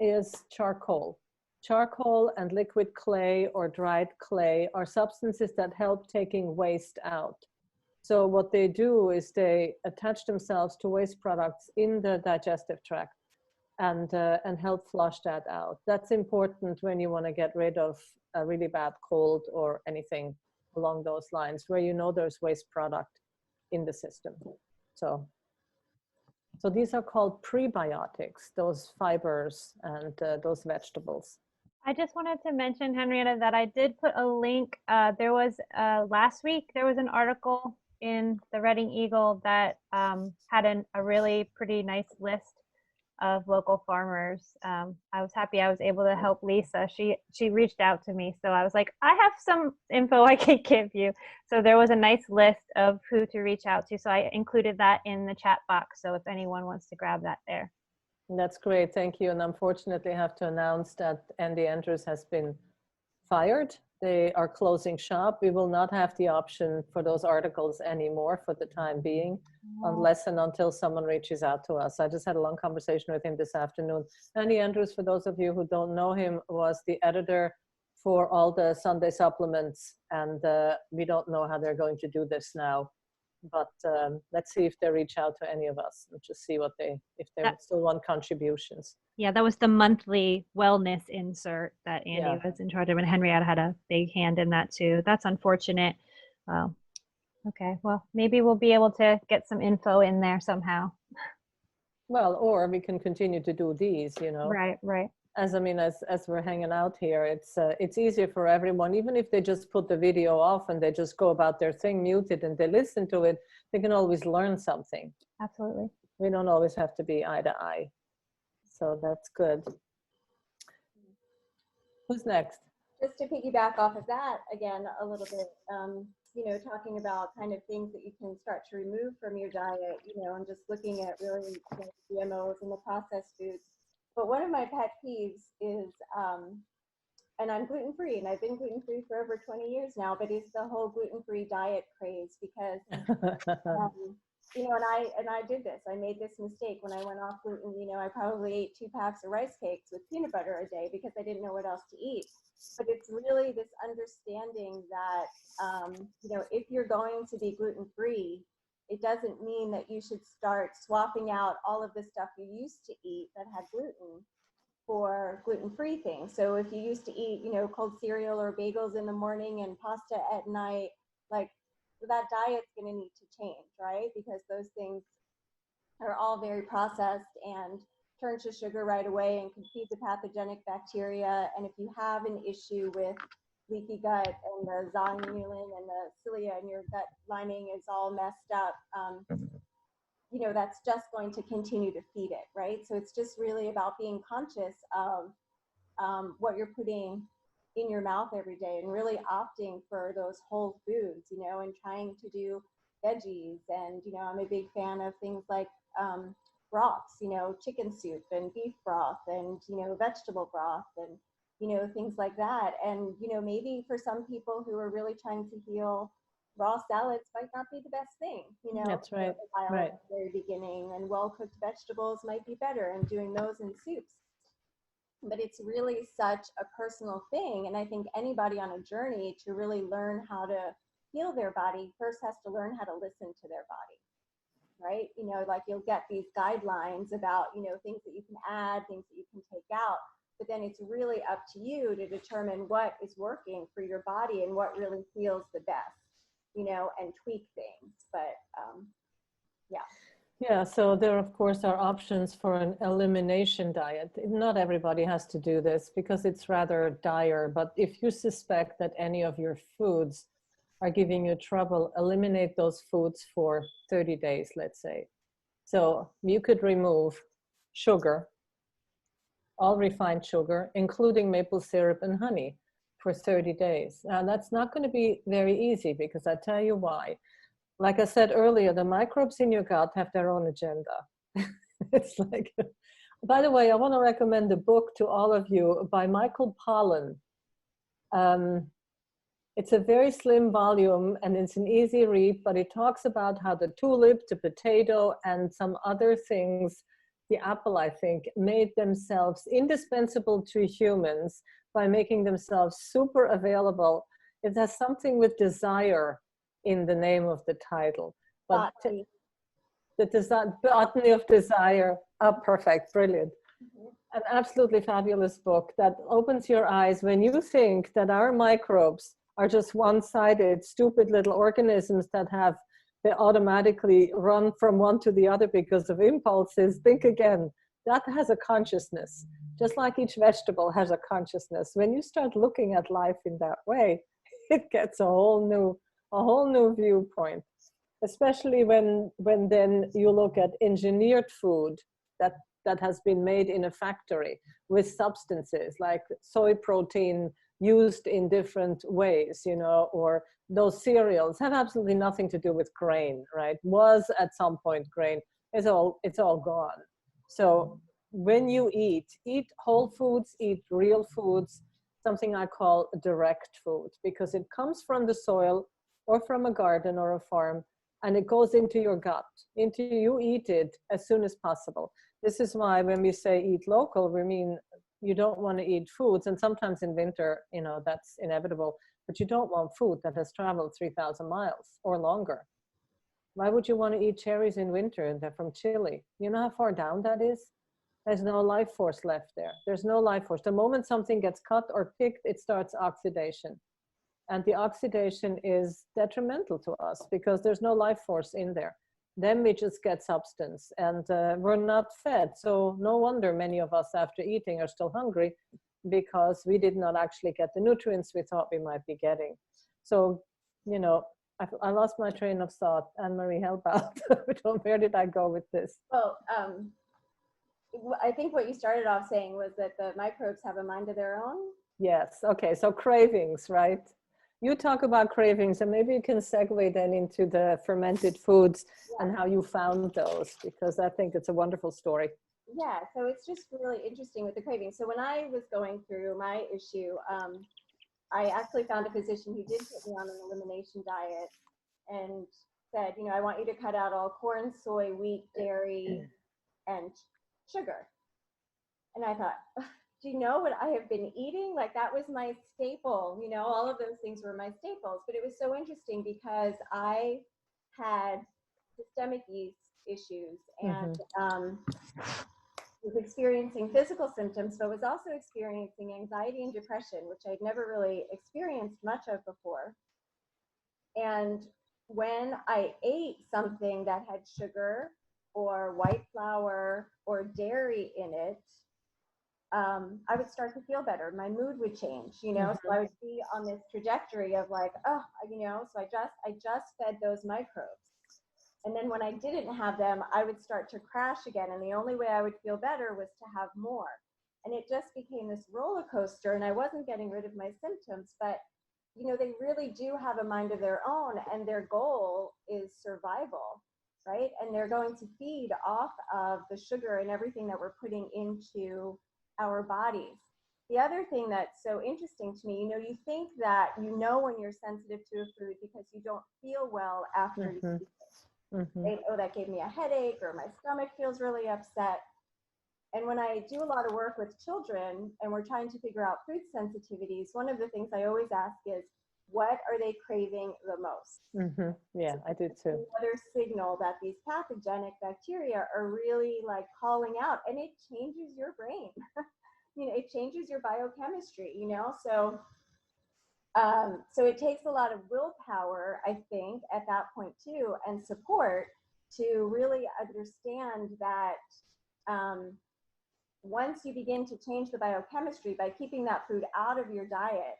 is charcoal. Charcoal and liquid clay or dried clay are substances that help taking waste out. So what they do is they attach themselves to waste products in the digestive tract and help flush that out. That's important when you want to get rid of a really bad cold or anything along those lines, where you know there's waste product in the system. So these are called prebiotics, those fibers and those vegetables. I just wanted to mention, Henrietta, that I did put a link. There was last week, there was an article in the Reading Eagle that had a really pretty nice list of local farmers. I was happy I was able to help Lisa. She reached out to me, so I was like, I have some info I can give you. So there was a nice list of who to reach out to. So I included that in the chat box. So if anyone wants to grab that there. That's great, thank you. And unfortunately I have to announce that Andy Andrews has been fired. They are closing shop. We will not have the option for those articles anymore for the time being, unless and until someone reaches out to us. I just had a long conversation with him this afternoon. Andy Andrews, for those of you who don't know him, was the editor for all the Sunday supplements, and we don't know how they're going to do this now. But let's see if they reach out to any of us and just see what if they still want contributions. Yeah, that was the monthly wellness insert that Andy was in charge of, and Henrietta had a big hand in that too. That's unfortunate. Well, okay, well, maybe we'll be able to get some info in there somehow. Well, or we can continue to do these, you know. Right. As we're hanging out here, it's easier for everyone, even if they just put the video off and they just go about their thing muted and they listen to it, they can always learn something. Absolutely. We don't always have to be eye to eye. So that's good. Who's next? Just to piggyback off of that again a little bit, you know, talking about kind of things that you can start to remove from your diet, you know, and just looking at really, you know, GMOs and the processed foods. But one of my pet peeves is, and I'm gluten-free, and I've been gluten-free for over 20 years now, but it's the whole gluten-free diet craze because, you know, and I did this. I made this mistake when I went off gluten. You know, I probably ate 2 packs of rice cakes with peanut butter a day because I didn't know what else to eat. But it's really this understanding that, you know, if you're going to be gluten-free, it doesn't mean that you should start swapping out all of the stuff you used to eat that had gluten for gluten-free things. So if you used to eat, you know, cold cereal or bagels in the morning and pasta at night, like that diet's going to need to change, right? Because those things are all very processed and turn to sugar right away and can feed the pathogenic bacteria. And if you have an issue with leaky gut and the zonulin and the cilia and your gut lining is all messed up, you know, that's just going to continue to feed it, right? So it's just really about being conscious of what you're putting in your mouth every day and really opting for those whole foods, you know, and trying to do veggies. And, you know, I'm a big fan of things like broths, you know, chicken soup and beef broth and, you know, vegetable broth and, you know, things like that. And, you know, maybe for some people who are really trying to heal, raw salads might not be the best thing, you know. That's right. At the very beginning, and well-cooked vegetables might be better, and doing those in soups. But it's really such a personal thing, and I think anybody on a journey to really learn how to heal their body first has to learn how to listen to their body, right? You know, like you'll get these guidelines about, you know, things that you can add, things that you can take out, but then it's really up to you to determine what is working for your body and what really feels the best, you know, and tweak things. But yeah, so there of course are options for an elimination diet. Not everybody has to do this because it's rather dire, but if you suspect that any of your foods are giving you trouble, eliminate those foods for 30 days, let's say. So you could remove sugar, all refined sugar, including maple syrup and honey, for 30 days. Now that's not going to be very easy because I tell you why. Like I said earlier, the microbes in your gut have their own agenda. It's like, by the way, I want to recommend a book to all of you by Michael Pollan. It's a very slim volume and it's an easy read, but it talks about how the tulip, the potato, and some other things, the apple, I think, made themselves indispensable to humans by making themselves super available. It has something with desire in the name of the title. But the botany of desire. Oh, perfect, brilliant. An absolutely fabulous book that opens your eyes when you think that our microbes are just one-sided, stupid little organisms that they automatically run from one to the other because of impulses. Think again, that has a consciousness, just like each vegetable has a consciousness. When you start looking at life in that way, it gets a whole new viewpoint, especially when then you look at engineered food that has been made in a factory with substances like soy protein used in different ways, you know, or those cereals have absolutely nothing to do with grain, right? Was at some point grain. It's all gone. So when you eat whole foods, eat real foods, something I call direct food, because it comes from the soil or from a garden or a farm, and it goes into your gut, you eat it as soon as possible. This is why when we say eat local, we mean you don't want to eat foods, and sometimes in winter, you know, that's inevitable, but you don't want food that has traveled 3,000 miles or longer. Why would you want to eat cherries in winter and they're from Chile? You know how far down that is? There's no life force left there. There's no life force. The moment something gets cut or picked, it starts oxidation. And the oxidation is detrimental to us because there's no life force in there. Then we just get substance and we're not fed. So no wonder many of us after eating are still hungry because we did not actually get the nutrients we thought we might be getting. So, you know, I lost my train of thought. Anne-Marie, help out. Where did I go with this? Well, I think what you started off saying was that the microbes have a mind of their own. Yes. Okay. So cravings, right? You talk about cravings, and maybe you can segue then into the fermented foods and how you found those, because I think it's a wonderful story. Yeah, so it's just really interesting with the cravings. So when I was going through my issue, I actually found a physician who did put me on an elimination diet and said, you know, I want you to cut out all corn, soy, wheat, dairy, and sugar. And I thought, do you know what I have been eating? Like that was my staple, you know, all of those things were my staples. But it was so interesting because I had systemic yeast issues and was experiencing physical symptoms, but was also experiencing anxiety and depression, which I'd never really experienced much of before. And when I ate something that had sugar or white flour or dairy in it, I would start to feel better. My mood would change, you know, so I would be on this trajectory of like, oh, you know, so I just fed those microbes. And then when I didn't have them, I would start to crash again. And the only way I would feel better was to have more. And it just became this roller coaster. And I wasn't getting rid of my symptoms, but, you know, they really do have a mind of their own. And their goal is survival, right? And they're going to feed off of the sugar and everything that we're putting into our bodies. The other thing that's so interesting to me, you know, you think that you know when you're sensitive to a food because you don't feel well after you eat it. Right? Oh, that gave me a headache, or my stomach feels really upset. And when I do a lot of work with children and we're trying to figure out food sensitivities, one of the things I always ask is, what are they craving the most? Yeah, I do too. Another signal that these pathogenic bacteria are really like calling out, and it changes your brain. You know, it changes your biochemistry, you know, so it takes a lot of willpower, I think, at that point too, and support to really understand that once you begin to change the biochemistry by keeping that food out of your diet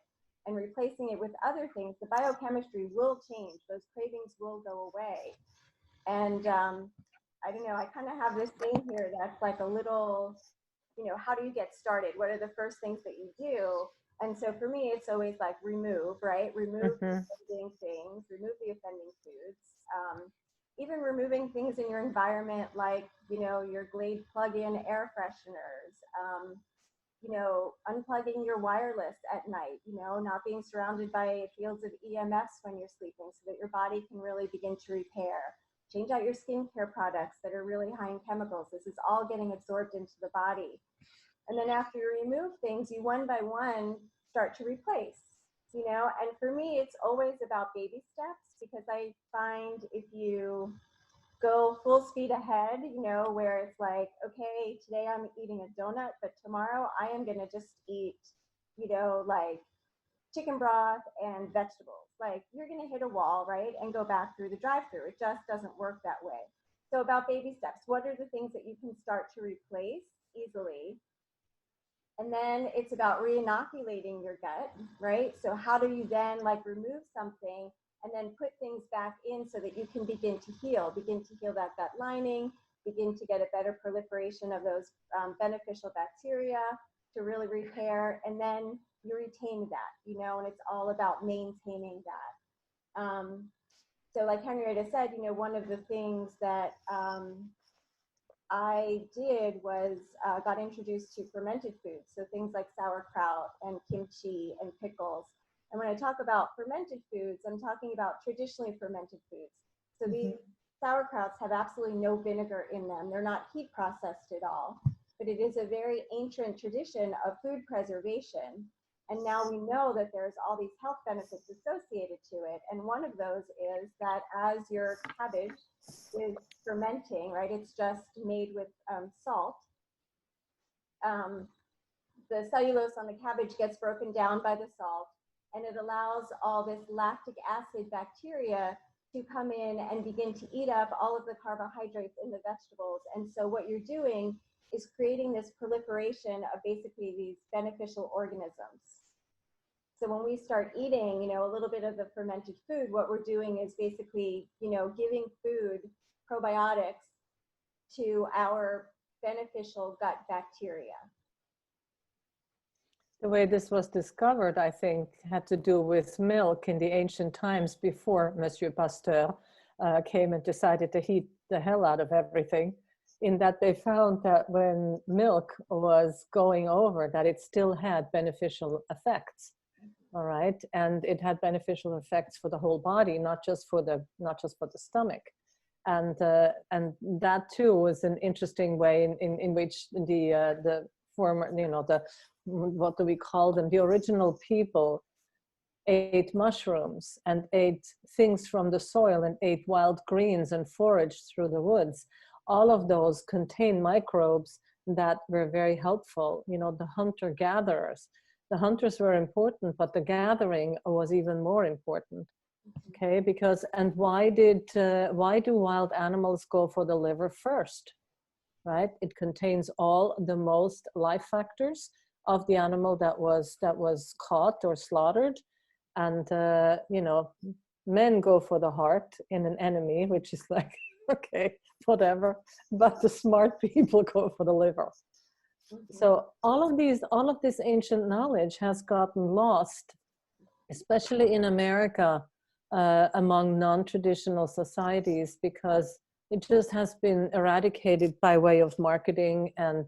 and replacing it with other things, the biochemistry will change. Those cravings will go away. And I don't know, I kind of have this thing here that's like a little, you know, how do you get started? What are the first things that you do? And so for me, it's always like remove, right? Remove the offending things, remove the offending foods. Even removing things in your environment like, you know, your Glade plug-in air fresheners, you know, unplugging your wireless at night, you know, not being surrounded by fields of EMFs when you're sleeping so that your body can really begin to repair. Change out your skincare products that are really high in chemicals. This is all getting absorbed into the body. And then after you remove things, you one by one start to replace, you know, and for me, it's always about baby steps, because I find if you go full speed ahead, you know, where it's like, okay, today I'm eating a donut, but tomorrow I am going to just eat, you know, like chicken broth and vegetables. Like you're going to hit a wall, right? And go back through the drive-through. It just doesn't work that way. So about baby steps, what are the things that you can start to replace easily? And then it's about re-inoculating your gut, right? So how do you then like remove something and then put things back in so that you can begin to heal that gut lining, begin to get a better proliferation of those beneficial bacteria to really repair, and then you retain that, you know, and it's all about maintaining that. So like Henrietta said, you know, one of the things that I did was got introduced to fermented foods. So things like sauerkraut and kimchi and pickles. And when I talk about fermented foods, I'm talking about traditionally fermented foods. So these sauerkrauts have absolutely no vinegar in them. They're not heat processed at all, but it is a very ancient tradition of food preservation. And now we know that there's all these health benefits associated to it. And one of those is that as your cabbage is fermenting, right, it's just made with salt, the cellulose on the cabbage gets broken down by the salt, and it allows all this lactic acid bacteria to come in and begin to eat up all of the carbohydrates in the vegetables. And so what you're doing is creating this proliferation of basically these beneficial organisms. So when we start eating, you know, a little bit of the fermented food, what we're doing is basically, you know, giving food probiotics to our beneficial gut bacteria. The way this was discovered, I think, had to do with milk in the ancient times before Monsieur Pasteur came and decided to heat the hell out of everything, in that they found that when milk was going over, that it still had beneficial effects. All right, and it had beneficial effects for the whole body, not just for the stomach, and that too was an interesting way in which the former, you know, the, what do we call them, the original people ate mushrooms and ate things from the soil and ate wild greens and foraged through the woods. All of those contain microbes that were very helpful. You know, the hunter-gatherers. The hunters were important, but the gathering was even more important. Okay, because, and why do wild animals go for the liver first? Right, it contains all the most life factors of the animal that was caught or slaughtered, and you know, men go for the heart in an enemy, which is like, okay, whatever, but the smart people go for the liver. So all of this ancient knowledge has gotten lost, especially in America, among non-traditional societies, because it just has been eradicated by way of marketing and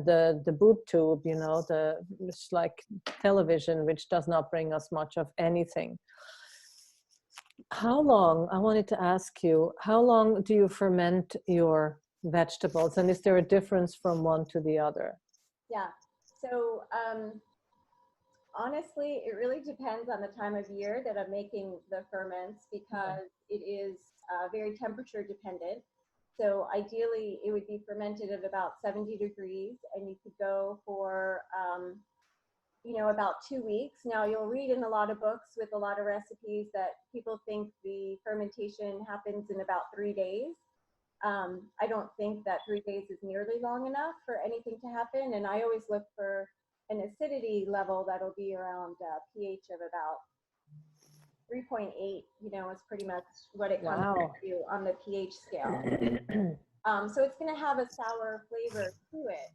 the boob tube, you know, it's like television, which does not bring us much of anything. How long, I wanted to ask you, how long do you ferment your vegetables, and is there a difference from one to the other? Yeah, so honestly, it really depends on the time of year that I'm making the ferments, because it is very temperature dependent. So ideally, it would be fermented at about 70 degrees, and you could go for, you know, about 2 weeks. Now, you'll read in a lot of books with a lot of recipes that people think the fermentation happens in about 3 days. I don't think that 3 days is nearly long enough for anything to happen. And I always look for an acidity level that'll be around pH of about 3.8, you know, is pretty much what it comes to on the pH scale. So it's going to have a sour flavor to it.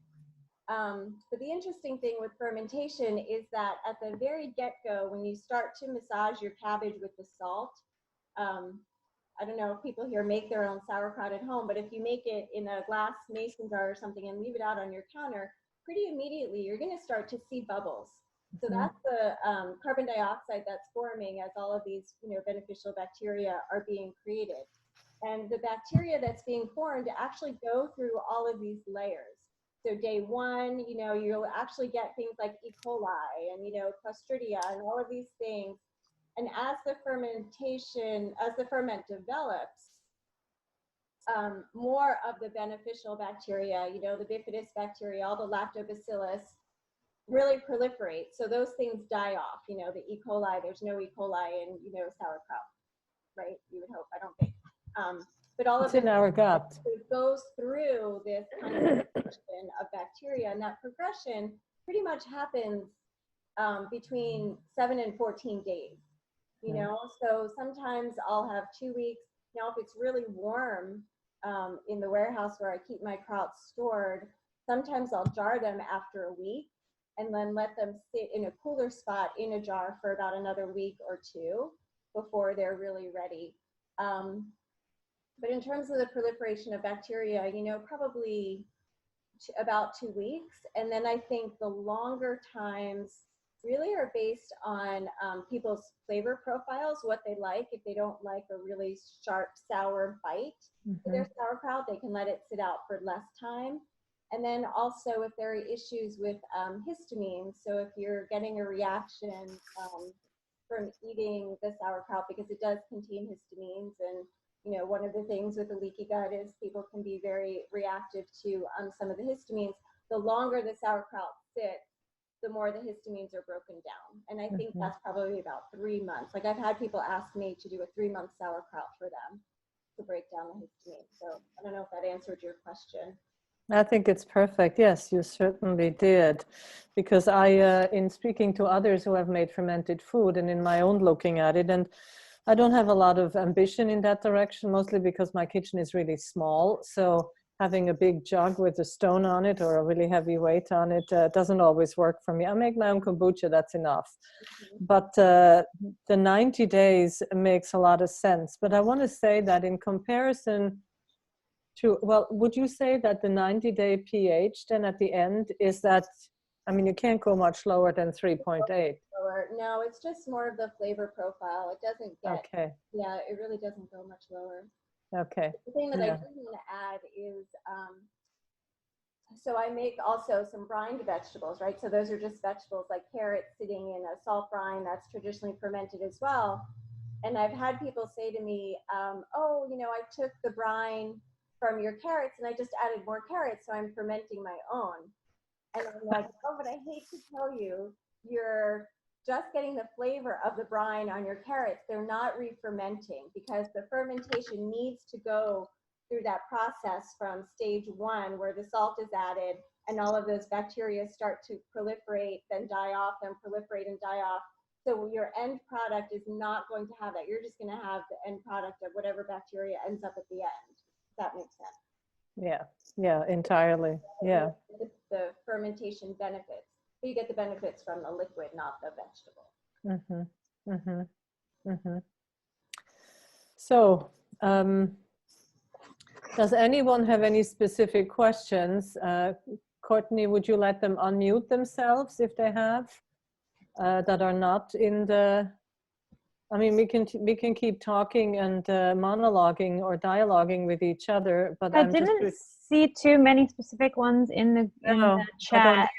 But the interesting thing with fermentation is that at the very get-go, when you start to massage your cabbage with the salt, I don't know if people here make their own sauerkraut at home, but if you make it in a glass mason jar or something and leave it out on your counter, pretty immediately you're going to start to see bubbles. So that's the carbon dioxide that's forming as all of these, you know, beneficial bacteria are being created. And the bacteria that's being formed actually go through all of these layers. So day one, you know, you'll actually get things like E. coli and, you know, Clostridia and all of these things. And as the ferment develops, more of the beneficial bacteria, you know, the bifidus bacteria, all the lactobacillus, really proliferate. So those things die off. You know, the E. coli, there's no E. coli in, you know, sauerkraut, right? You would hope, I don't think. But all of it's in our gut. It goes through this kind of progression of bacteria, and that progression pretty much happens between 7 and 14 days. You know, so sometimes I'll have 2 weeks. Now, if it's really warm in the warehouse where I keep my krauts stored, sometimes I'll jar them after a week and then let them sit in a cooler spot in a jar for about another week or two before they're really ready. But in terms of the proliferation of bacteria, you know, probably about 2 weeks. And then I think the longer times really are based on people's flavor profiles, what they like. If they don't like a really sharp, sour bite to their sauerkraut, they can let it sit out for less time. And then also if there are issues with histamine, so if you're getting a reaction from eating the sauerkraut, because it does contain histamines, and you know, one of the things with the leaky gut is people can be very reactive to some of the histamines. The longer the sauerkraut sits, the more the histamines are broken down. And I think that's probably about 3 months. Like I've had people ask me to do a 3-month sauerkraut for them to break down the histamine. So I don't know if that answered your question. I think it's perfect. Yes, you certainly did. Because in speaking to others who have made fermented food and in my own looking at it, and I don't have a lot of ambition in that direction, mostly because my kitchen is really small. So having a big jug with a stone on it or a really heavy weight on it doesn't always work for me. I make my own kombucha, that's enough. But the 90 days makes a lot of sense. But I want to say that in comparison to, well, would you say that the 90-day pH then at the end is that, I mean, you can't go much lower than 3.8. No, it's just more of the flavor profile. It doesn't get, okay. Yeah, it really doesn't go much lower. Okay. The thing that I do want to add is, so I make also some brined vegetables, right? So those are just vegetables like carrots sitting in a salt brine that's traditionally fermented as well. And I've had people say to me, oh, you know, I took the brine from your carrots and I just added more carrots, so I'm fermenting my own. And I'm like, oh, but I hate to tell you, you're just getting the flavor of the brine on your carrots. They're not re-fermenting, because the fermentation needs to go through that process from stage 1 where the salt is added and all of those bacteria start to proliferate, then die off, then proliferate and die off. So your end product is not going to have that. You're just going to have the end product of whatever bacteria ends up at the end. If that makes sense. Yeah, entirely. Yeah. The fermentation benefits. But you get the benefits from the liquid, not the vegetable. So, does anyone have any specific questions? Courtney, would you let them unmute themselves if they have, that are not in the, I mean, we can keep talking and monologuing or dialoguing with each other, but I didn't see too many specific ones in the chat.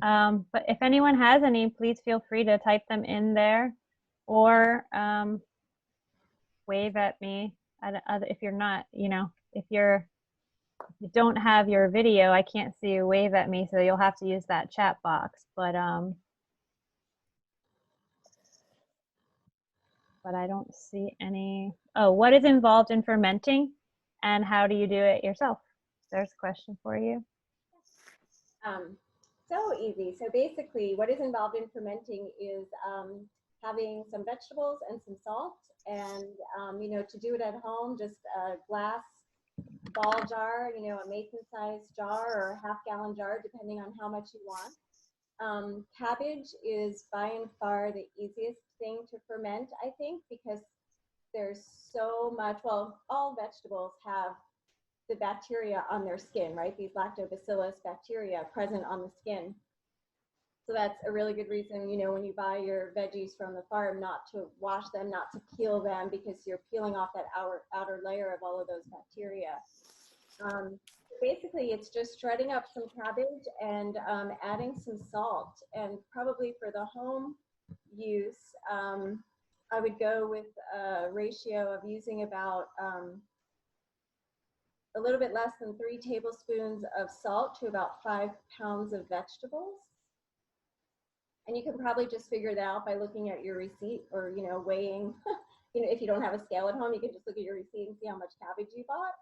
But if anyone has any, please feel free to type them in there, or wave at me. If you're not, you know, if you don't have your video, I can't see you wave at me, so you'll have to use that chat box. But I don't see any. Oh, what is involved in fermenting, and how do you do it yourself? There's a question for you. So easy. So basically, what is involved in fermenting is having some vegetables and some salt, and you know, to do it at home, just a glass ball jar, you know, a mason-sized jar or a half-gallon jar, depending on how much you want. Cabbage is by and far the easiest thing to ferment, I think, because there's so much. Well, all vegetables have the bacteria on their skin, right? These lactobacillus bacteria present on the skin. So that's a really good reason, you know, when you buy your veggies from the farm, not to wash them, not to peel them, because you're peeling off that outer layer of all of those bacteria. Basically, it's just shredding up some cabbage and adding some salt. And probably for the home use, I would go with a ratio of using about a little bit less than 3 tablespoons of salt to about 5 pounds of vegetables. And you can probably just figure that out by looking at your receipt, or, you know, weighing, you know, if you don't have a scale at home, you can just look at your receipt and see how much cabbage you bought.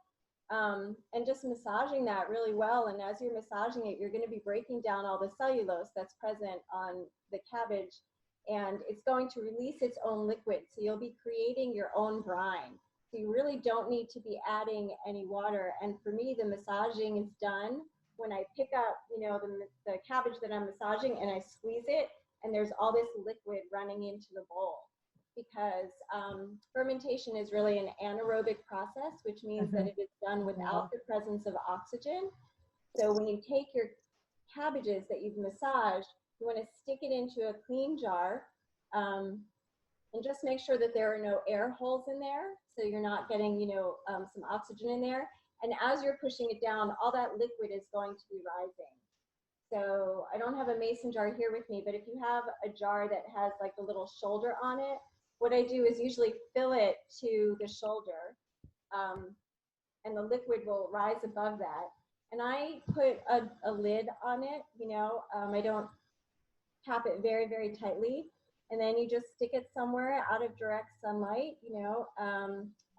And just massaging that really well. And as you're massaging it, you're going to be breaking down all the cellulose that's present on the cabbage, and it's going to release its own liquid. So you'll be creating your own brine. So you really don't need to be adding any water. And for me, the massaging is done when I pick up, you know, the cabbage that I'm massaging, and I squeeze it, and there's all this liquid running into the bowl. Because fermentation is really an anaerobic process, which means that it is done without the presence of oxygen. So when you take your cabbages that you've massaged, you want to stick it into a clean jar, and just make sure that there are no air holes in there, so you're not getting, you know, some oxygen in there. And as you're pushing it down, all that liquid is going to be rising. So I don't have a mason jar here with me, but if you have a jar that has like the little shoulder on it, what I do is usually fill it to the shoulder, and the liquid will rise above that. And I put a lid on it, you know, I don't tap it very, very tightly. And then you just stick it somewhere out of direct sunlight, you know,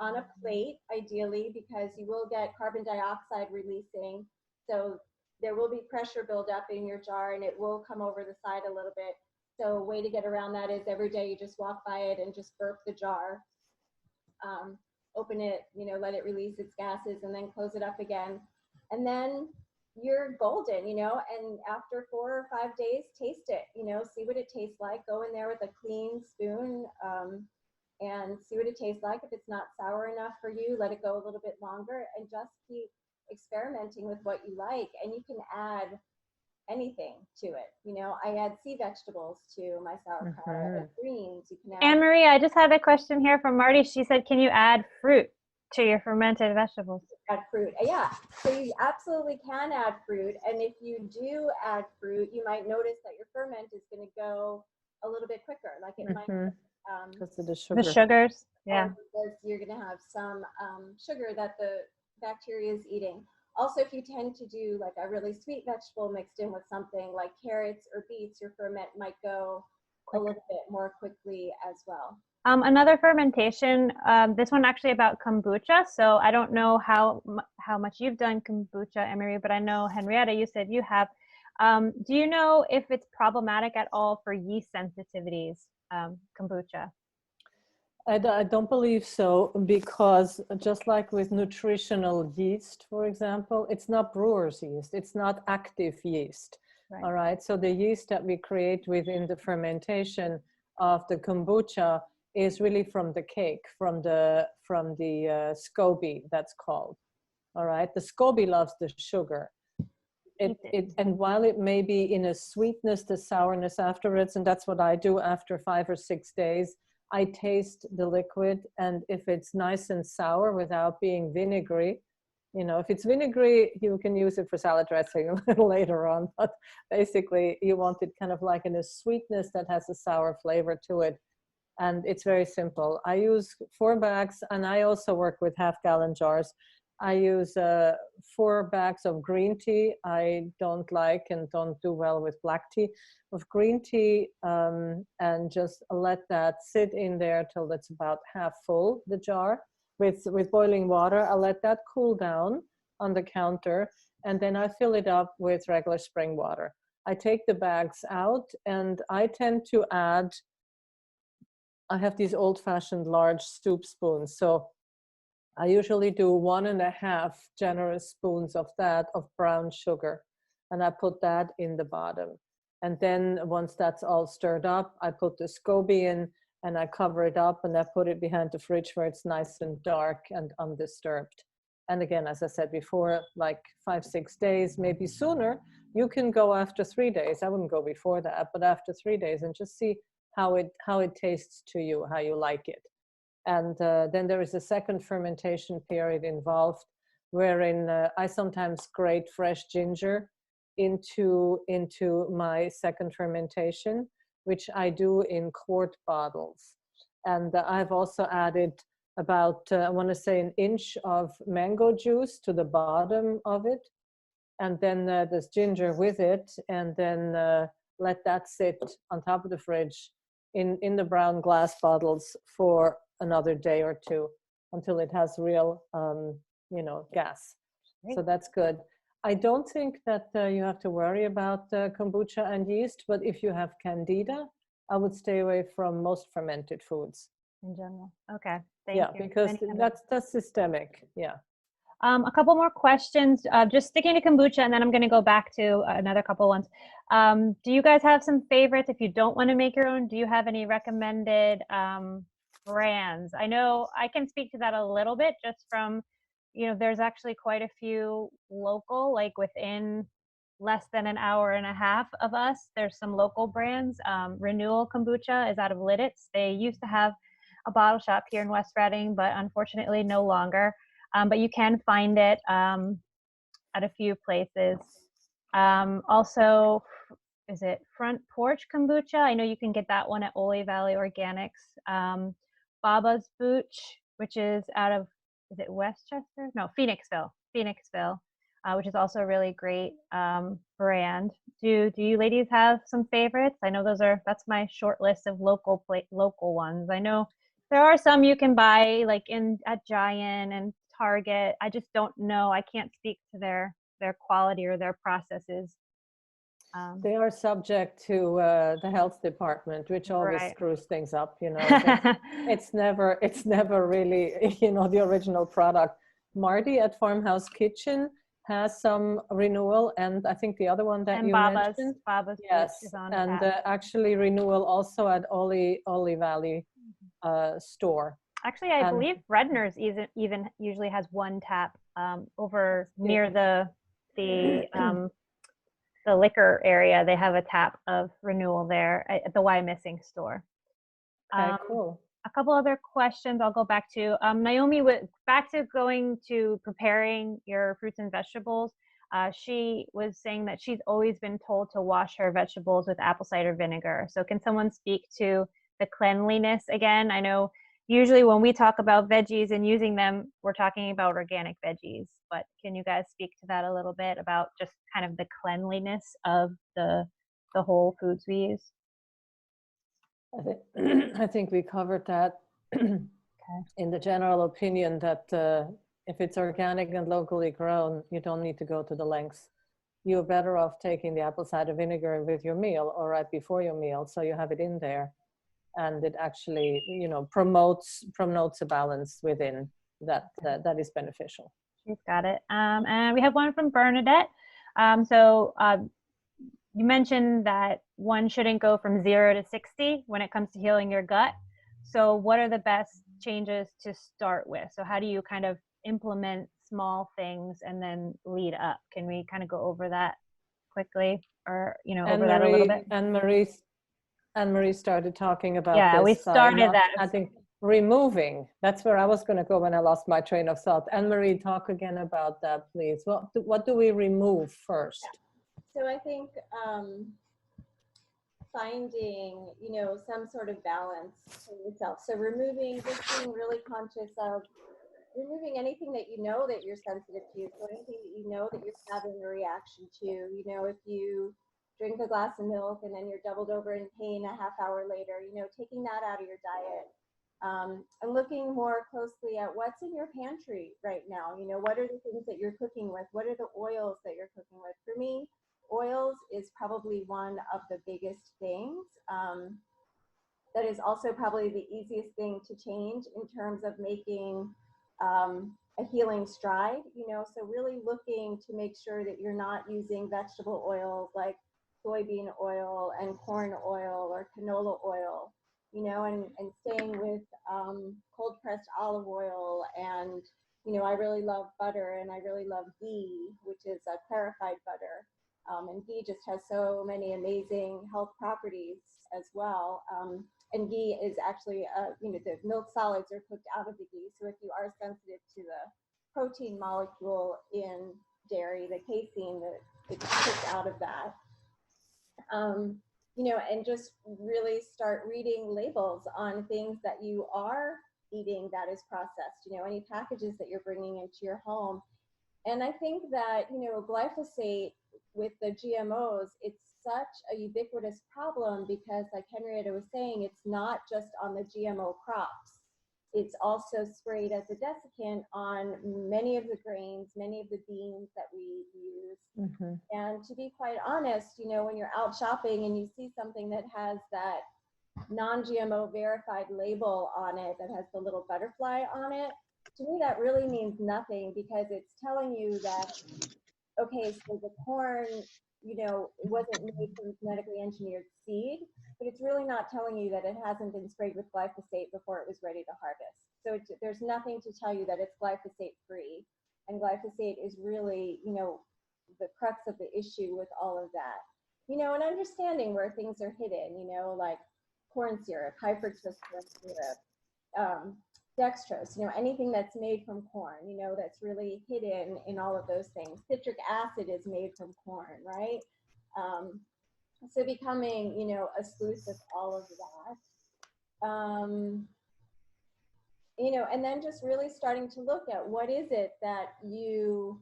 on a plate, ideally, because you will get carbon dioxide releasing. So there will be pressure buildup in your jar and it will come over the side a little bit. So a way to get around that is every day you just walk by it and just burp the jar. Open it, you know, let it release its gases and then close it up again. And then you're golden, you know, and after 4 or 5 days, taste it, you know, see what it tastes like. Go in there with a clean spoon and see what it tastes like. If it's not sour enough for you, let it go a little bit longer and just keep experimenting with what you like. And you can add anything to it. You know, I add sea vegetables to my sauerkraut, greens. You can add. Anne-Marie, I just had a question here from Marty. She said, can you add fruit to your fermented vegetables? Add fruit, yeah. So you absolutely can add fruit, and if you do add fruit, you might notice that your ferment is going to go a little bit quicker. Like it might because of the sugar. The sugars, yeah. Because you're going to have some sugar that the bacteria is eating. Also, if you tend to do like a really sweet vegetable mixed in with something like carrots or beets, your ferment might go a little bit more quickly as well. Another fermentation, this one actually about kombucha. So I don't know how much you've done kombucha, Anne-Marie, but I know, Henrietta, you said you have. Do you know if it's problematic at all for yeast sensitivities, kombucha? I don't believe so, because just like with nutritional yeast, for example, it's not brewer's yeast, it's not active yeast. Right. All right, so the yeast that we create within the fermentation of the kombucha is really from the cake, from the SCOBY, that's called. All right, the SCOBY loves the sugar. And while it may be in a sweetness, the sourness afterwards, and that's what I do after 5 or 6 days, I taste the liquid, and if it's nice and sour without being vinegary, you know, if it's vinegary, you can use it for salad dressing a little later on, but basically you want it kind of like in a sweetness that has a sour flavor to it. And it's very simple. I use 4 bags, and I also work with half-gallon jars. I use 4 bags of green tea. I don't like and don't do well with black tea. With green tea, and just let that sit in there till it's about half full, the jar, with boiling water. I'll let that cool down on the counter, and then I fill it up with regular spring water. I take the bags out, and I tend to add, I have these old-fashioned large soup spoons, so I usually do 1.5 generous spoons of that, of brown sugar, and I put that in the bottom. And then once that's all stirred up, I put the SCOBY in, and I cover it up, and I put it behind the fridge where it's nice and dark and undisturbed. And again, as I said before, like 5, 6 days, maybe sooner, you can go after 3 days. I wouldn't go before that, but after 3 days, and just see how it tastes to you, how you like it. And then there is a second fermentation period involved, wherein I sometimes grate fresh ginger into my second fermentation, which I do in quart bottles. And I've also added about, I want to say, 1 inch of mango juice to the bottom of it. And then there's ginger with it, and then let that sit on top of the fridge in the brown glass bottles for another day or 2 until it has real, you know, gas. Great. So that's good. I don't think that you have to worry about kombucha and yeast, but if you have candida, I would stay away from most fermented foods. In general. Okay. Thank you. Yeah, because that's systemic. Yeah. A couple more questions, just sticking to kombucha, and then I'm going to go back to another couple ones. Do you guys have some favorites? If you don't want to make your own, do you have any recommended brands? I know I can speak to that a little bit just from, you know, there's actually quite a few local, like within less than an hour and a half of us, there's some local brands. Renewal Kombucha is out of Lidditz. They used to have a bottle shop here in West Reading, but unfortunately no longer. but you can find it at a few places. Also, is it Front Porch Kombucha? I know you can get that one at Ole Valley Organics. Baba's Booch, which is out of, is it Westchester? No, Phoenixville, which is also a really great brand. Do you ladies have some favorites? I know that's my short list of local ones. I know there are some you can buy like at Giant and Target. I just don't know. I can't speak to their quality or their processes. They are subject to the health department, which always Right. screws things up. It's never really the original product. Marty at Farmhouse Kitchen has some renewal, and I think the other one that and you mentioned, Baba's yes, is on and tap. actually renewal also at Ole Valley store. Actually, I believe Redner's even usually has one tap over near the liquor area. They have a tap of renewal there at the Why Missing store. Okay, cool. A couple other questions I'll go back to. Naomi, back to going to preparing your fruits and vegetables. She was saying that she's always been told to wash her vegetables with apple cider vinegar. So can someone speak to the cleanliness again? I know usually when we talk about veggies and using them, we're talking about organic veggies, but can you guys speak to that a little bit about just kind of the cleanliness of the whole foods we use? I think we covered that in the general opinion that if it's organic and locally grown, you don't need to go to the lengths. You're better off taking the apple cider vinegar with your meal or right before your meal, so you have it in there. And it actually, promotes a balance within that is beneficial. She's got it. And we have one from Bernadette. You mentioned that one shouldn't go from 0 to 60 when it comes to healing your gut. So what are the best changes to start with? So how do you kind of implement small things and then lead up? Can we kind of go over that quickly, or over that a little bit? Anne-Marie started talking about this. Yeah, we started that. I think removing, that's where I was going to go when I lost my train of thought. Anne-Marie, talk again about that, please. What do we remove first? So I think finding, some sort of balance for yourself. So just being really conscious of removing anything that that you're sensitive to, so anything that that you're having a reaction to. If you drink a glass of milk and then you're doubled over in pain a half hour later, taking that out of your diet. And looking more closely at what's in your pantry right now. What are the things that you're cooking with? What are the oils that you're cooking with? For me, oils is probably one of the biggest things. That is also probably the easiest thing to change in terms of making a healing stride. So really looking to make sure that you're not using vegetable oils like soybean oil and corn oil or canola oil, and staying with cold pressed olive oil. And, I really love butter, and I really love ghee, which is a clarified butter. And ghee just has so many amazing health properties as well. And ghee is actually, the milk solids are cooked out of the ghee. So if you are sensitive to the protein molecule in dairy, the casein, it's cooked out of that. And just really start reading labels on things that you are eating that is processed, any packages that you're bringing into your home. And I think that, glyphosate with the GMOs, it's such a ubiquitous problem because, like Henrietta was saying, it's not just on the GMO crops. It's also sprayed as a desiccant on many of the grains, many of the beans that we use. Mm-hmm. And to be quite honest, when you're out shopping and you see something that has that non-GMO verified label on it, that has the little butterfly on it, to me that really means nothing, because it's telling you that, okay, so the corn, it wasn't made from genetically engineered seed, but it's really not telling you that it hasn't been sprayed with glyphosate before it was ready to harvest. So there's nothing to tell you that it's glyphosate free. And glyphosate is really, the crux of the issue with all of that. And understanding where things are hidden, like corn syrup, high fructose corn syrup, dextrose, anything that's made from corn, that's really hidden in all of those things. Citric acid is made from corn, right? So becoming, a sleuth of all of that. And then just really starting to look at what is it that you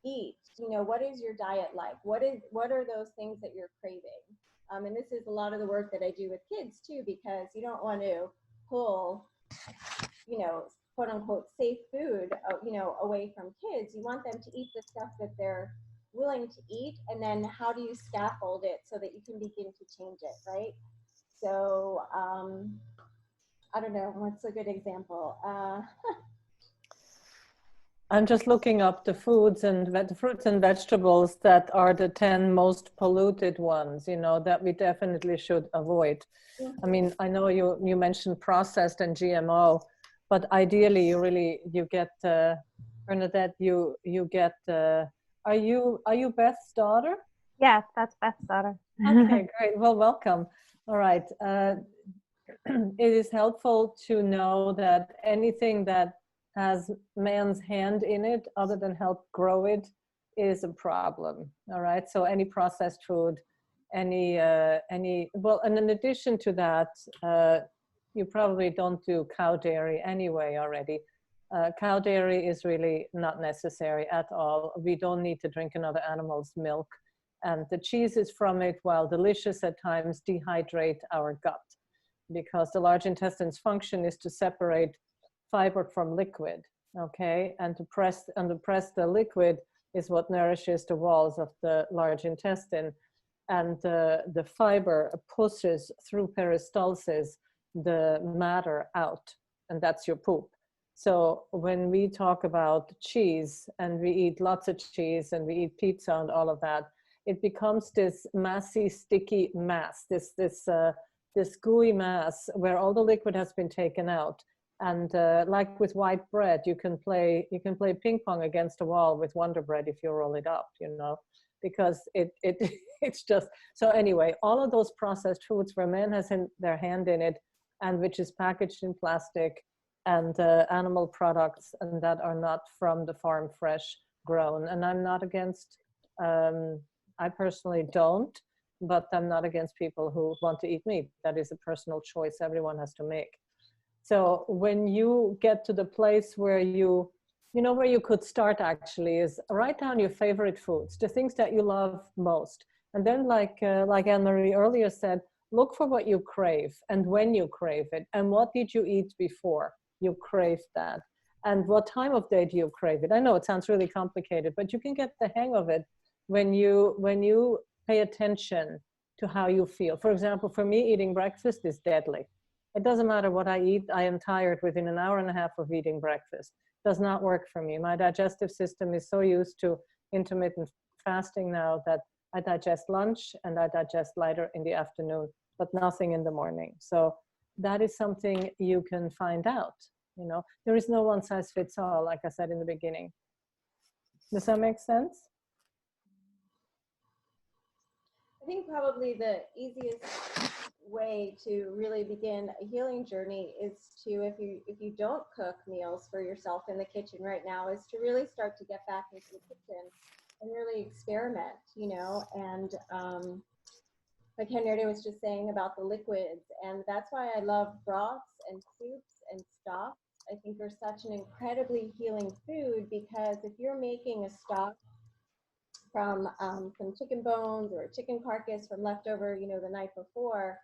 eat, what is your diet like? What are those things that you're craving? And this is a lot of the work that I do with kids too, because you don't want to pull, quote unquote safe food, away from kids. You want them to eat the stuff that they're willing to eat, and then how do you scaffold it so that you can begin to change it, right? So I don't know, what's a good example? I'm just looking up the fruits and vegetables that are the 10 most polluted ones, that we definitely should avoid. I mean, I know you mentioned processed and GMO, but ideally you get, Bernadette, you get, are you Beth's daughter? Yeah, that's Beth's daughter. Okay, great. Well, welcome. All right. It is helpful to know that anything that has man's hand in it, other than help grow it, is a problem. All right. So any processed food, well, and in addition to that, you probably don't do cow dairy anyway already. Cow dairy is really not necessary at all. We don't need to drink another animal's milk. And the cheeses from it, while delicious at times, dehydrate our gut, because the large intestine's function is to separate fiber from liquid, okay? And to press the liquid is what nourishes the walls of the large intestine. And the fiber pushes through peristalsis the matter out, and that's your poop. So when we talk about cheese, and we eat lots of cheese, and we eat pizza and all of that, it becomes this massy, sticky mass, this gooey mass where all the liquid has been taken out. And like with white bread, you can play ping pong against a wall with Wonder Bread if you roll it up, because it's just, so anyway, all of those processed foods where man has their hand in it, and which is packaged in plastic, and animal products, and that are not from the farm, fresh grown. And I'm not against, I personally don't, but I'm not against people who want to eat meat. That is a personal choice everyone has to make. So when you get to the place where where you could start actually is write down your favorite foods, the things that you love most. And then like Anne-Marie earlier said, look for what you crave and when you crave it, and what did you eat before you crave that, and what time of day do you crave it. I know it sounds really complicated, but you can get the hang of it when you pay attention to how you feel. For example, for me, eating breakfast is deadly. It doesn't matter what I eat, I am tired within an hour and a half of eating breakfast. It does not work for me. My digestive system is so used to intermittent fasting now that I digest lunch and I digest lighter in the afternoon, but nothing in the morning. So that is something you can find out. There is no one size fits all, like I said in the beginning. Does that make sense? I think probably the easiest way to really begin a healing journey is to, if you don't cook meals for yourself in the kitchen right now, is to really start to get back into the kitchen and really experiment, and like Henrietta was just saying about the liquids, and that's why I love broths and soups and stocks. I think they're such an incredibly healing food, because if you're making a stock from chicken bones or a chicken carcass from leftover, the night before,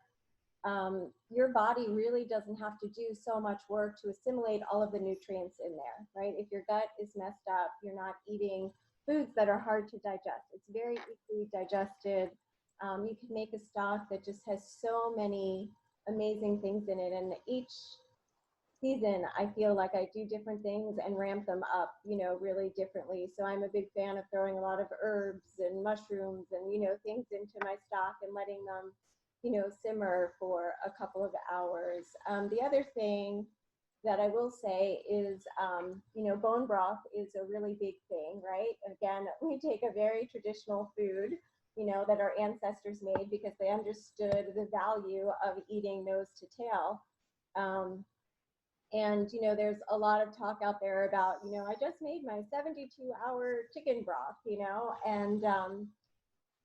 your body really doesn't have to do so much work to assimilate all of the nutrients in there, right? If your gut is messed up, you're not eating foods that are hard to digest. It's very easily digested. You can make a stock that just has so many amazing things in it, and each season I feel like I do different things and ramp them up, really differently. So I'm a big fan of throwing a lot of herbs and mushrooms and things into my stock and letting them simmer for a couple of hours. The other thing that I will say is bone broth is a really big thing, right? Again, we take a very traditional food that our ancestors made because they understood the value of eating nose to tail. And, you know, there's a lot of talk out there about, you know, I just made my 72-hour chicken broth, you know, and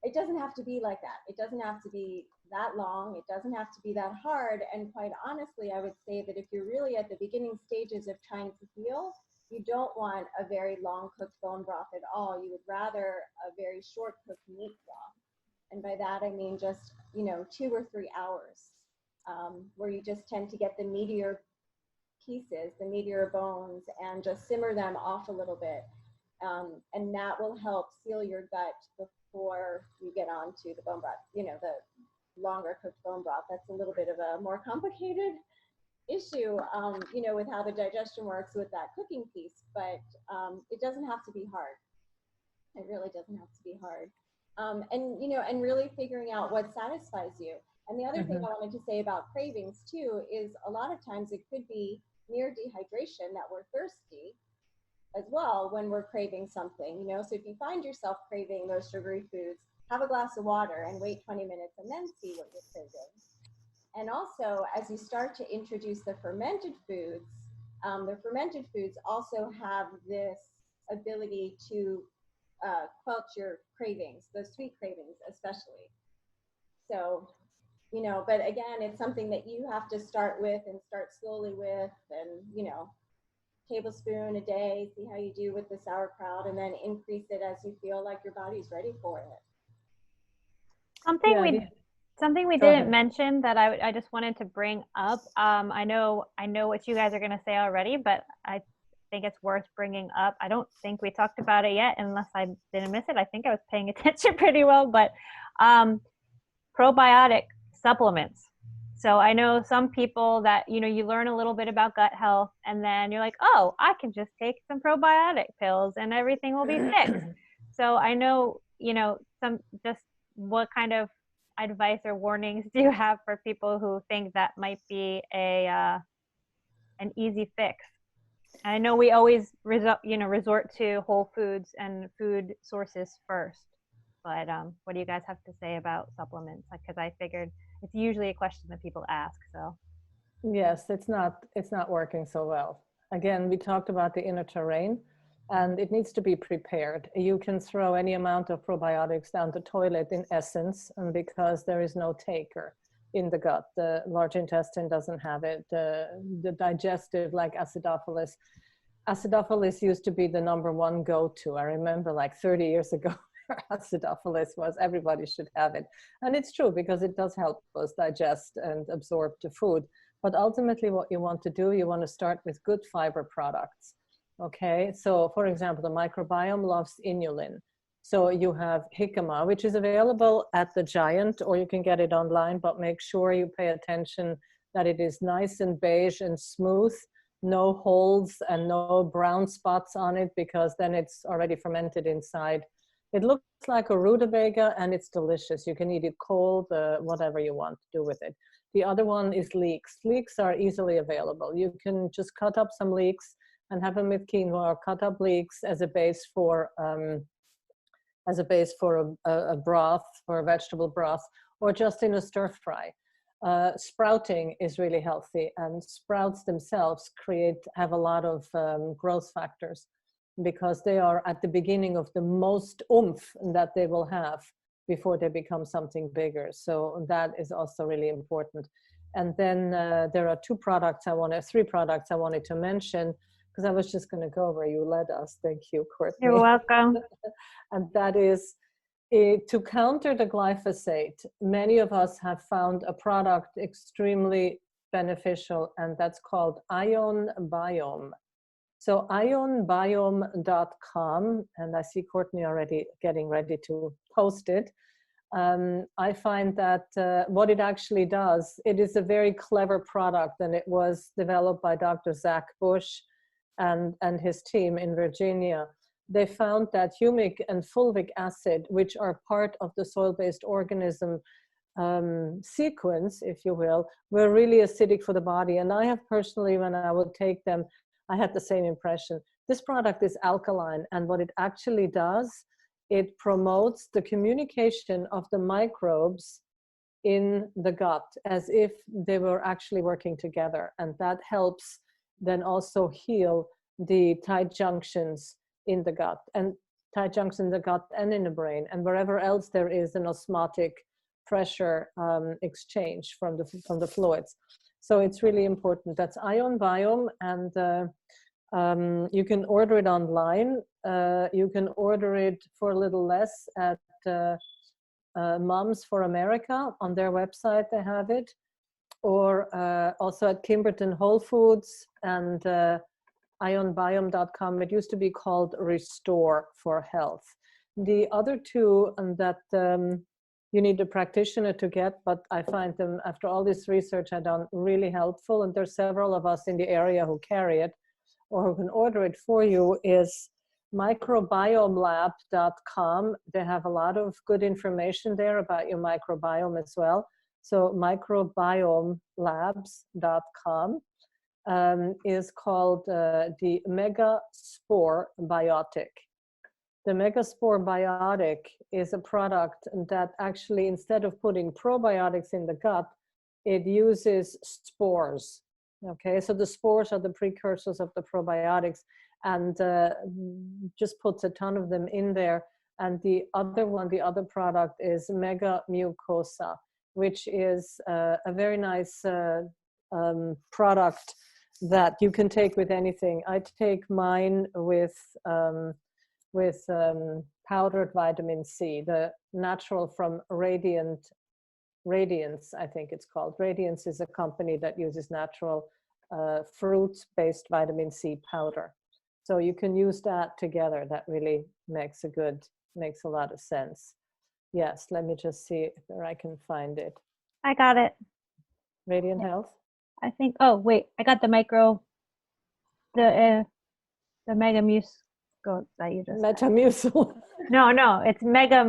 it doesn't have to be like that. It doesn't have to be that long. It doesn't have to be that hard. And quite honestly, I would say that if you're really at the beginning stages of trying to heal, you don't want a very long cooked bone broth at all. You would rather a very short cooked meat broth. And by that, I mean just, you know, 2 or 3 hours, where you just tend to get the meatier pieces, the meatier bones, and just simmer them off a little bit. And that will help seal your gut before you get on to the bone broth, you know, the longer cooked bone broth. That's a little bit of a more complicated issue, you know, with how the digestion works with that cooking piece, but it doesn't have to be hard. It really doesn't have to be hard. And, you know, and really figuring out what satisfies you. And the other thing I wanted to say about cravings too is a lot of times it could be near dehydration that we're thirsty as well when we're craving something, you know. So if you find yourself craving those sugary foods, have a glass of water and wait 20 minutes and then see what you're craving. And also, as you start to introduce the fermented foods also have this ability to quench your cravings, those sweet cravings especially. So, you know, but again, it's something that you have to start with and start slowly with, and, you know, tablespoon a day, see how you do with the sauerkraut, and then increase it as you feel like your body's ready for it. Something we didn't mention that I just wanted to bring up. I know what you guys are going to say already, but I think it's worth bringing up. I don't think we talked about it yet, unless I didn't miss it. I think I was paying attention pretty well, but probiotic supplements. So I know some people that, you know, you learn a little bit about gut health and then you're like, oh, I can just take some probiotic pills and everything will be fixed. So I know, you know, just what kind of advice or warnings do you have for people who think that might be an easy fix? And I know we always resort to whole foods and food sources first, but what do you guys have to say about supplements? Because I figured it's usually a question that people ask. So yes, it's not working so well. Again, we talked about the inner terrain, and it needs to be prepared. You can throw any amount of probiotics down the toilet in essence, and because there is no taker in the gut. The large intestine doesn't have it. The digestive, like acidophilus. Acidophilus used to be the #1 go-to. I remember like 30 years ago, acidophilus was everybody should have it. And it's true because it does help us digest and absorb the food. But ultimately what you want to do, you want to start with good fiber products. Okay, so for example, the microbiome loves inulin. So you have jicama, which is available at the Giant, or you can get it online, but make sure you pay attention that it is nice and beige and smooth, no holes and no brown spots on it, because then it's already fermented inside. It looks like a rutabaga and it's delicious. You can eat it cold, whatever you want to do with it. The other one is leeks. Leeks are easily available. You can just cut up some leeks and have them with quinoa, or cut up leeks as a base for a broth, for a vegetable broth, or just in a stir fry. Sprouting is really healthy, and sprouts themselves have a lot of growth factors, because they are at the beginning of the most oomph that they will have before they become something bigger. So that is also really important. And then there are three products I wanted to mention, because I was just going to go where you led us. Thank you, Courtney. You're welcome. And that is to counter the glyphosate. Many of us have found a product extremely beneficial, and that's called Imbalances. So imbalances.com, and I see Courtney already getting ready to post it. I find that what it actually does, it is a very clever product, and it was developed by Dr. Zach Bush and his team in Virginia. They found that humic and fulvic acid, which are part of the soil-based organism sequence, if you will, were really acidic for the body. And I have personally, when I would take them, I had the same impression. This product is alkaline, and what it actually does, it promotes the communication of the microbes in the gut as if they were actually working together. And that helps then also heal the tight junctions in the gut, and tight junctions in the gut and in the brain, and wherever else there is an osmotic pressure exchange from the fluids. So it's really important. That's imbalances, and you can order it online. You can order it for a little less at Moms for America. On their website they have it, or also at Kimberton Whole Foods and imbalances.com. It used to be called Restore for Health. The other two that you need a practitioner to get, but I find them, after all this research I've done, really helpful, and there's several of us in the area who carry it or who can order it for you, is microbiomelab.com. They have a lot of good information there about your microbiome as well. So microbiomelabs.com is called the Megaspore Biotic. The Megaspore Biotic is a product that actually, instead of putting probiotics in the gut, it uses spores. Okay, so the spores are the precursors of the probiotics, and just puts a ton of them in there. And the other one, the other product is Mega Mucosa, which is a very nice product that you can take with anything. I take mine with powdered vitamin C, the natural from Radiance, I think it's called. Radiance is a company that uses natural fruits-based vitamin C powder. So you can use that together. That really makes a lot of sense. Yes, let me just see where I can find it. I got it. Radiant Health? I think, oh, wait, I got the Mega Musco that you just said. Metamucil. No, it's Mega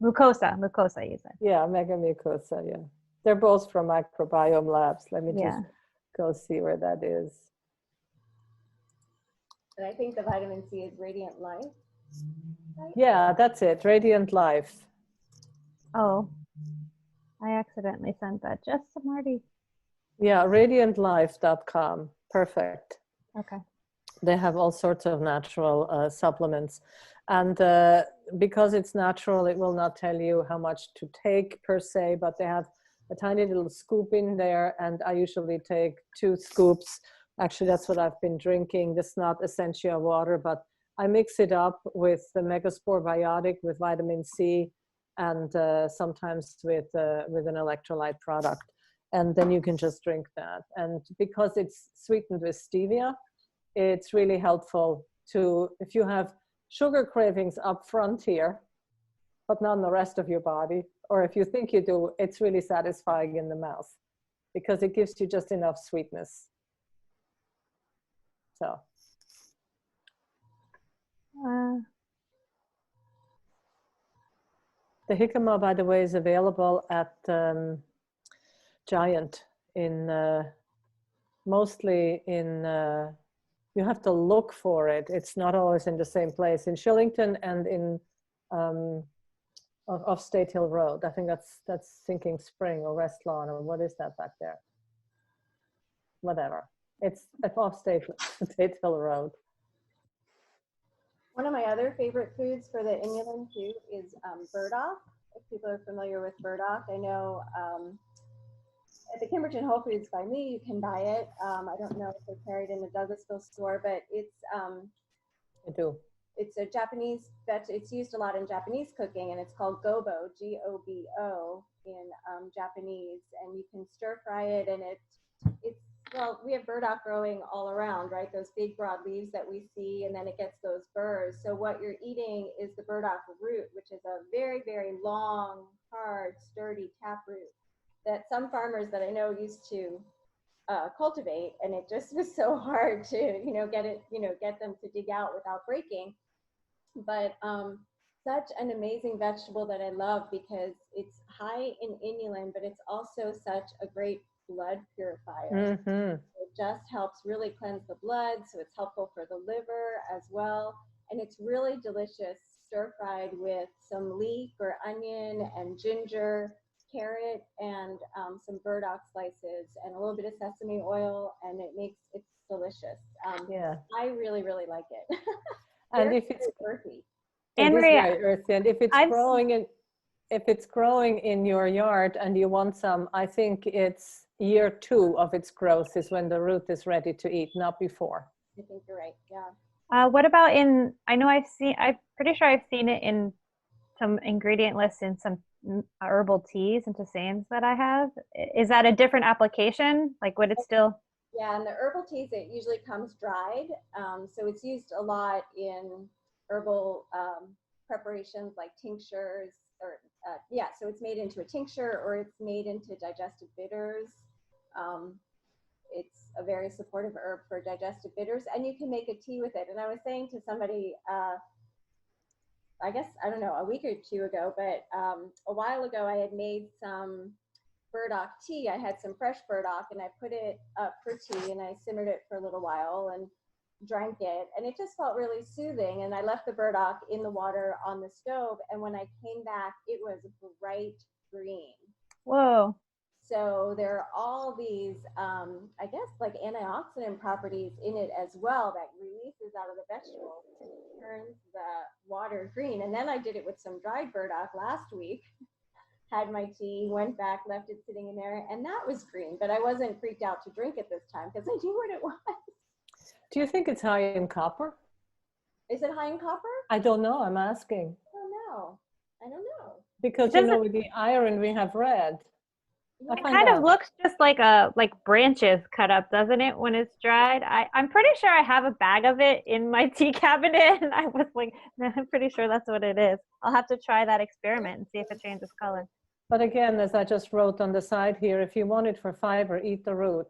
Mucosa you said. Yeah, Mega Mucosa, yeah. They're both from Microbiome Labs. Let me just go see where that is. And I think the vitamin C is Radiant Life. Right? Yeah, that's it, Radiant Life. Oh, I accidentally sent that just to Marty. Yeah, radiantlife.com. Perfect. Okay. They have all sorts of natural supplements. And because it's natural, it will not tell you how much to take per se, but they have a tiny little scoop in there. And I usually take 2 scoops. Actually, that's what I've been drinking. This is not Essentia water, but I mix it up with the Megaspore Biotic, with vitamin C, and sometimes with an electrolyte product. And then you can just drink that. And because it's sweetened with stevia, it's really helpful to, if you have sugar cravings up front here, but not in the rest of your body, or if you think you do, it's really satisfying in the mouth because it gives you just enough sweetness. So. The jicama, by the way, is available at Giant mostly in, you have to look for it. It's not always in the same place. In Shillington and in off State Hill Road. I think that's Sinking Spring or West Lawn, or what is that back there? Whatever. It's off State Hill Road. One of my other favorite foods for the inulin too is burdock. If people are familiar with burdock, I know at the Kimberton Whole Foods by me, you can buy it. I don't know if they carry it in the Douglasville store, but it's I do. It's a Japanese it's used a lot in Japanese cooking, and it's called gobo, G-O-B-O in Japanese, and you can stir fry it, and it's well, we have burdock growing all around, right? Those big broad leaves that we see, and then it gets those burrs. So what you're eating is the burdock root, which is a very, very long, hard, sturdy taproot that some farmers that I know used to cultivate, and it just was so hard to, get them to dig out without breaking. But such an amazing vegetable that I love because it's high in inulin, but it's also such a great blood purifier. Mm-hmm. It just helps really cleanse the blood, so it's helpful for the liver as well. And it's really delicious stir-fried with some leek or onion and ginger, carrot and some burdock slices and a little bit of sesame oil, and it's delicious. Yeah. I really, really like it. And Very, if it's very earthy. Anne it is Marie, very earthy, and if it's I've growing in your yard and you want some, I think it's year 2 of its growth is when the root is ready to eat, not before. I think you're right. Yeah. what about I'm pretty sure I've seen it in some ingredient lists in some herbal teas and tisanes that I have. Is that a different application? Like, would it still? Yeah, and the herbal teas, it usually comes dried. So it's used a lot in herbal preparations like tinctures, or so it's made into a tincture or it's made into digestive bitters. It's a very supportive herb for digestive bitters, and you can make a tea with it. And I was saying to somebody, I guess, I don't know, a week or 2 ago, but a while ago I had made some burdock tea. I had some fresh burdock and I put it up for tea and I simmered it for a little while and drank it, and it just felt really soothing. And I left the burdock in the water on the stove, and when I came back it was bright green. Whoa. So there are all these, I guess, like antioxidant properties in it as well that releases out of the vegetable, turns the water green. And then I did it with some dried burdock last week, had my tea, went back, left it sitting in there, and that was green. But I wasn't freaked out to drink it this time because I knew what it was. Do you think it's high in copper? Is it high in copper? I don't know, I'm asking. I don't know. Because, with the iron we have red. Yeah. It kind of looks just like branches cut up, doesn't it, when it's dried? I'm pretty sure I have a bag of it in my tea cabinet, and I was like, I'm pretty sure that's what it is. I'll have to try that experiment and see if it changes color. But again, as I just wrote on the side here, if you want it for fiber, eat the root,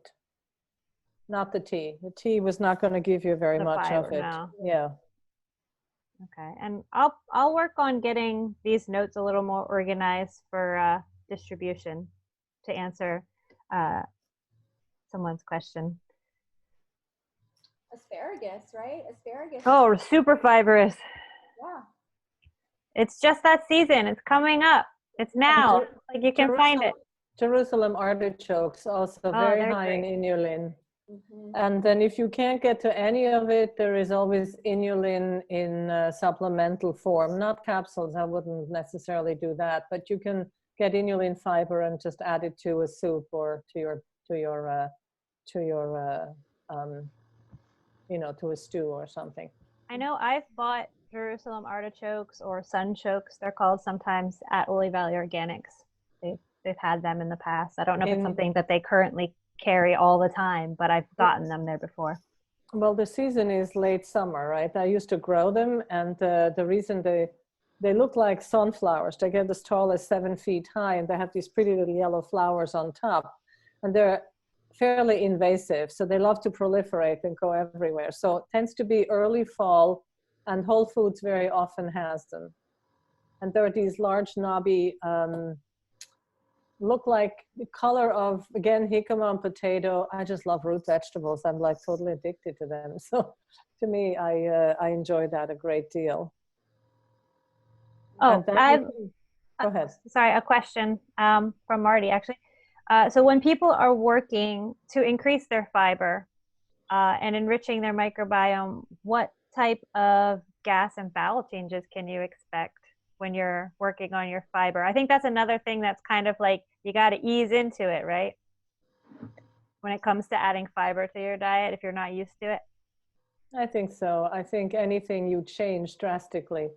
not the tea. The tea was not going to give you very much fiber, of it. no. Yeah. Okay, and I'll work on getting these notes a little more organized for distribution to answer someone's question. Asparagus, right? Asparagus. Oh, super fibrous. Yeah. It's just that season. It's coming up. It's now. Like, you can find it. Jerusalem artichokes, also very high in inulin. Mm-hmm. And then if you can't get to any of it, there is always inulin in supplemental form, not capsules. I wouldn't necessarily do that, but you can get inulin fiber and just add it to a soup or to a stew or something. I know I've bought Jerusalem artichokes, or sunchokes, they're called sometimes, at Woolly Valley Organics. They've had them in the past. I don't know if it's something that they currently carry all the time, but I've gotten them there before. Well, the season is late summer, right? I used to grow them, and the reason they look like sunflowers. They get as tall as 7 feet high, and they have these pretty little yellow flowers on top, and they're fairly invasive, so they love to proliferate and go everywhere. So it tends to be early fall, and Whole Foods very often has them. And there are these large knobby, look like the color of, again, jicama and potato. I just love root vegetables. I'm like totally addicted to them. So to me, I enjoy that a great deal. Oh, go ahead. Sorry, a question from Marty, actually. So when people are working to increase their fiber and enriching their microbiome, what type of gas and bowel changes can you expect when you're working on your fiber? I think that's another thing that's kind of like, you got to ease into it, right? When it comes to adding fiber to your diet, if you're not used to it. I think so. I think anything you change drastically,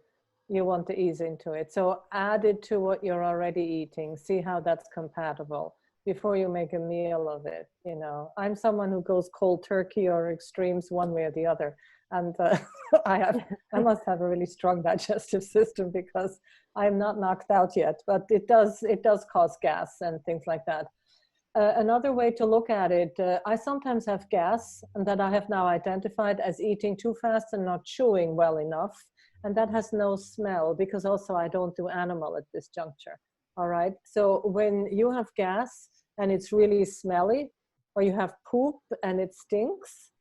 you want to ease into it. So add it to what you're already eating. See how that's compatible before you make a meal of it. I'm someone who goes cold turkey or extremes one way or the other. And I must have a really strong digestive system because I'm not knocked out yet, but it does cause gas and things like that. Another way to look at it, I sometimes have gas, and that I have now identified as eating too fast and not chewing well enough. And that has no smell, because also I don't do animal at this juncture. All right. So when you have gas and it's really smelly, or you have poop and it stinks,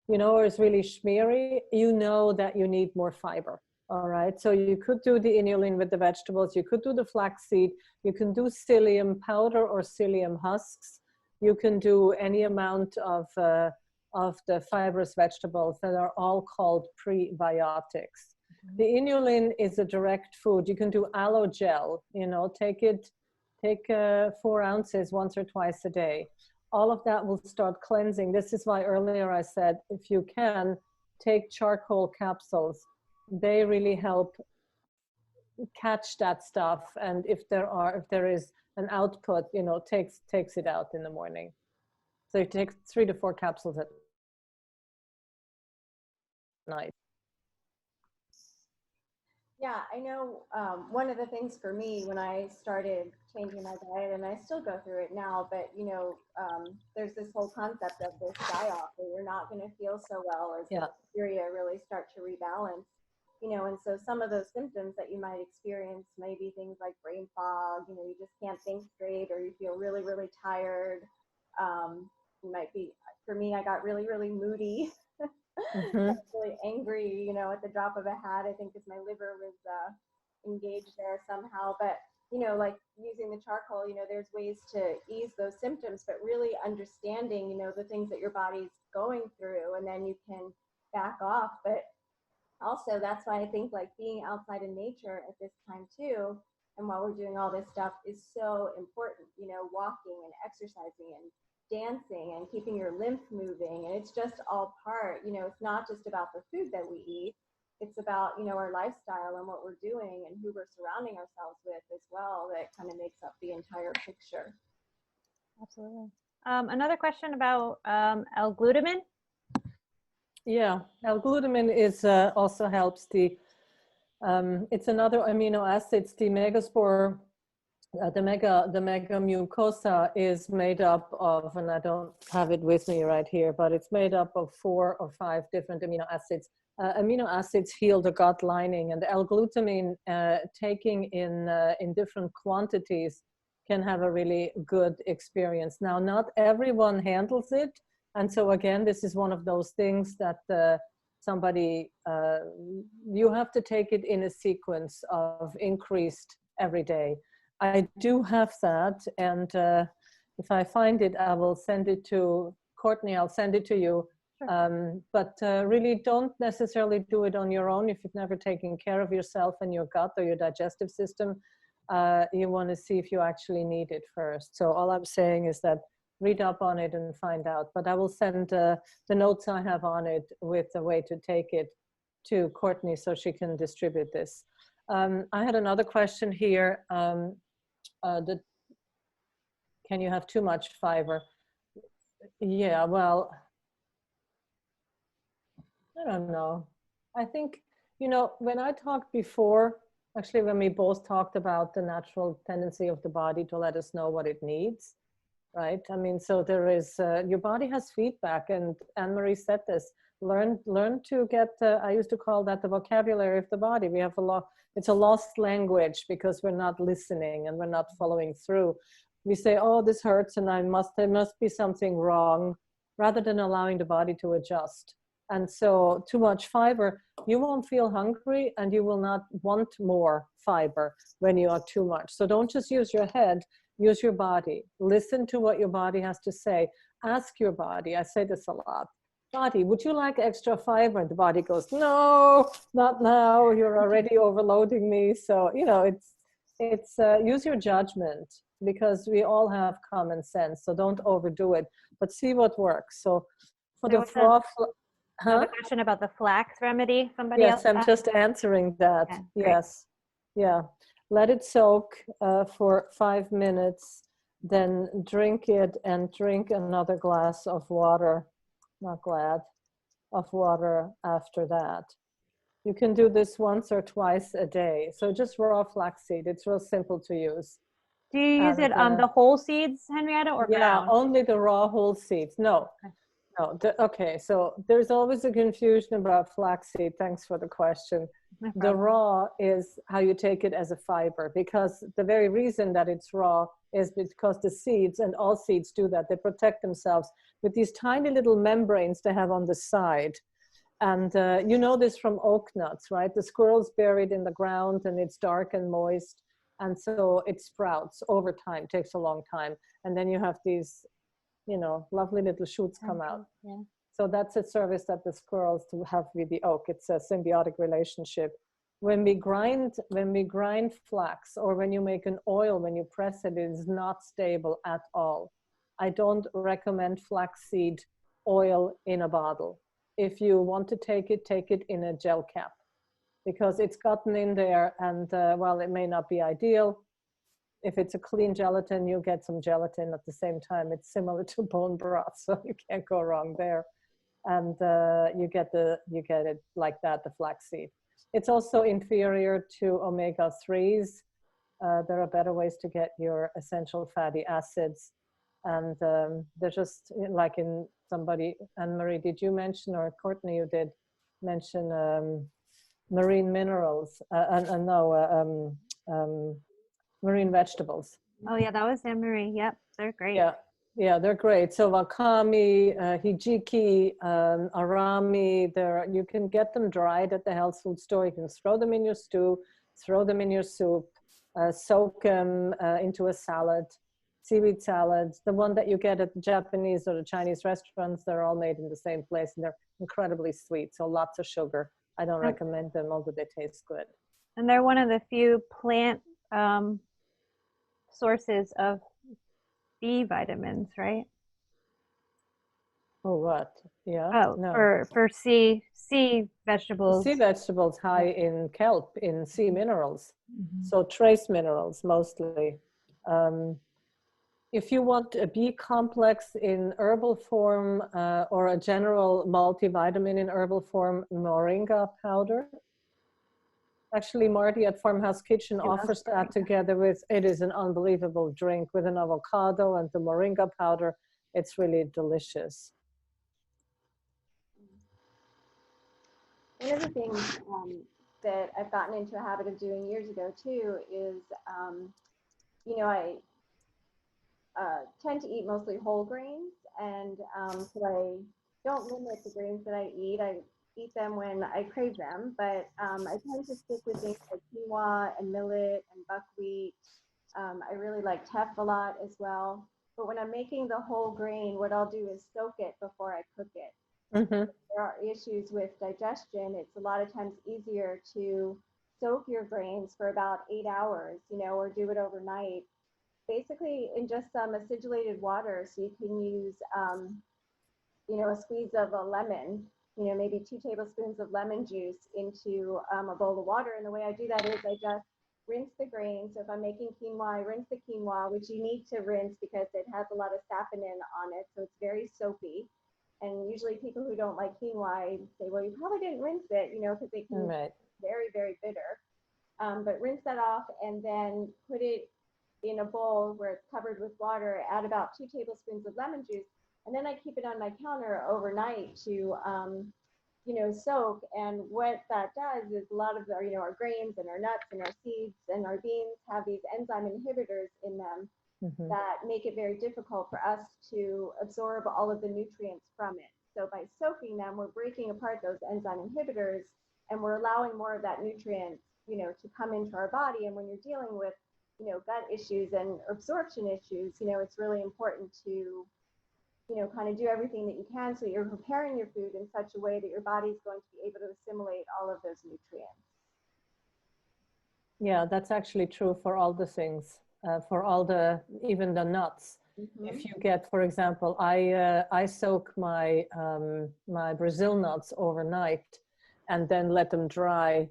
or it's really schmeary, that you need more fiber. All right, so you could do the inulin with the vegetables, you could do the flaxseed, you can do psyllium powder or psyllium husks, you can do any amount of the fibrous vegetables that are all called prebiotics. The inulin is a direct food. You can do aloe gel, you know, take 4 ounces once or twice a day. All of that will start cleansing. This is why earlier I said, if you can, take charcoal capsules. They really help catch that stuff. And if there is an output, you know, takes it out in the morning. So you take 3 to 4 capsules at night. Yeah, I know one of the things for me when I started changing my diet, and I still go through it now, but you know, there's this whole concept of this die-off where you're not going to feel so well as the bacteria really start to rebalance, you know, and so some of those symptoms that you might experience may be things like brain fog, you know, you just can't think straight, or you feel really, really tired. You might be, for me, I got really, really moody. Really angry, you know, at the drop of a hat, I think, because my liver was engaged there somehow. But, you know, like using the charcoal, you know, there's ways to ease those symptoms, but really understanding, you know, the things that your body's going through, and then you can back off. But also, that's why I think like being outside in nature at this time too, and while we're doing all this stuff, is so important, you know, walking and exercising and dancing and keeping your lymph moving, and it's just all part, you know, it's not just about the food that we eat, it's about, you know, our lifestyle and what we're doing and who we're surrounding ourselves with as well, that kind of makes up the entire picture. Absolutely. Another question about L-glutamine. Yeah, L-glutamine is also helps the it's another amino acid. It's the megaspore. The mega mucosa is made up of, and I don't have it with me right here, but it's made up of 4 or 5 different amino acids. Amino acids heal the gut lining, and L-glutamine taking in different quantities can have a really good experience. Now, not everyone handles it, and so again, this is one of those things that you have to take it in a sequence of increased every day. I do have that, and if I find it, I will send it to Courtney. I'll send it to you. Sure. But really don't necessarily do it on your own. If you've never taken care of yourself and your gut or your digestive system, you want to see if you actually need it first. So all I'm saying is that read up on it and find out. But I will send the notes I have on it with the way to take it to Courtney so she can distribute this. I had another question here. Can you have too much fiber? Yeah, well, I don't know. I think, you know, when I talked before, actually when we both talked about the natural tendency of the body to let us know what it needs, right? I mean, so there is, your body has feedback, and Anne-Marie said this, learn to get, I used to call that the vocabulary of the body. We have a lot, it's a lost language because we're not listening and we're not following through. We say, oh, this hurts and there must be something wrong, rather than allowing the body to adjust. And so too much fiber, you won't feel hungry and you will not want more fiber when you are too much. So don't just use your head, use your body. Listen to what your body has to say. Ask your body, I say this a lot. Body, would you like extra fiber? And the body goes, no, not now. You're already overloading me. So, you know, it's use your judgment, because we all have common sense. So don't overdo it, but see what works. So for the a question about the flax remedy. Somebody yes, else I'm asked? just answering that. Okay, yes. Yeah. Let it soak for 5 minutes, then drink it and drink another glass of water. Of water after that. You can do this once or twice a day. So just raw flaxseed. It's real simple to use. Do you use it on the whole seeds, Henrietta, or ground? Yeah, only the raw whole seeds. No. Okay. No. Okay, so there's always a confusion about flaxseed. Thanks for the question. No problem. The raw is how you take it as a fiber, because the very reason that it's raw is because the seeds, and all seeds do that, they protect themselves with these tiny little membranes they have on the side. And you know this from oak nuts, right? The squirrel's buried in the ground and it's dark and moist. And so it sprouts over time, takes a long time. And then you have these, you know, lovely little shoots come out. Yeah. So that's a service that the squirrels have with the oak. It's a symbiotic relationship. When we grind flax, or when you make an oil, when you press it, it is not stable at all. I don't recommend flaxseed oil in a bottle. If you want to take it in a gel cap, because it's gotten in there, and while it may not be ideal, if it's a clean gelatin, you get some gelatin at the same time. It's similar to bone broth, so you can't go wrong there. And you get it like that, the flaxseed. It's also inferior to omega-3s. There are better ways to get your essential fatty acids. And they're just like in somebody, Anne-Marie, did you mention, or Courtney, you did mention marine minerals, marine vegetables. Oh yeah, that was Anne-Marie. Yep, they're great. Yeah, they're great. So wakame, hijiki, arami, you can get them dried at the health food store. You can throw them in your stew, throw them in your soup, soak them into a salad, seaweed salads. The one that you get at the Japanese or the Chinese restaurants, they're all made in the same place, and they're incredibly sweet, so lots of sugar. I don't recommend them, although they taste good. And they're one of the few plant sources of B vitamins, right? Oh, what? Yeah. Oh, no. for sea vegetables. Sea vegetables high in kelp, in sea minerals. Mm-hmm. So trace minerals mostly. If you want a B complex in herbal form or a general multivitamin in herbal form, moringa powder. Actually, Marty at Farmhouse Kitchen offers that together with, it is an unbelievable drink with an avocado and the moringa powder. It's really delicious. One of the things that I've gotten into a habit of doing years ago too is, you know, I tend to eat mostly whole grains, and so I don't limit the grains that I eat. I eat them when I crave them, but I tend to stick with things like quinoa and millet and buckwheat. I really like teff a lot as well. But when I'm making the whole grain, what I'll do is soak it before I cook it. Mm-hmm. If there are issues with digestion, it's a lot of times easier to soak your grains for about 8 hours, you know, or do it overnight, basically in just some acidulated water. So you can use, you know, a squeeze of a lemon, you know, maybe 2 tablespoons of lemon juice into a bowl of water. And the way I do that is I just rinse the grains. So if I'm making quinoa, I rinse the quinoa, which you need to rinse because it has a lot of saponin on it. So it's very soapy. And usually people who don't like quinoa say, well, you probably didn't rinse it, you know, because they can be very, very bitter. But rinse that off and then put it in a bowl where it's covered with water, add about 2 tablespoons of lemon juice. And then I keep it on my counter overnight to, you know, soak. And what that does is a lot of our, you know, our grains and our nuts and our seeds and our beans have these enzyme inhibitors in them that make it very difficult for us to absorb all of the nutrients from it. So by soaking them, we're breaking apart those enzyme inhibitors and we're allowing more of that nutrient, you know, to come into our body. And when you're dealing with, you know, gut issues and absorption issues, you know, it's really important to, you know, kind of do everything that you can so you're preparing your food in such a way that your body's going to be able to assimilate all of those nutrients. Yeah, that's actually true for all the things, for all the, even the nuts. If you get, for example, I soak my, my Brazil nuts overnight and then let them dry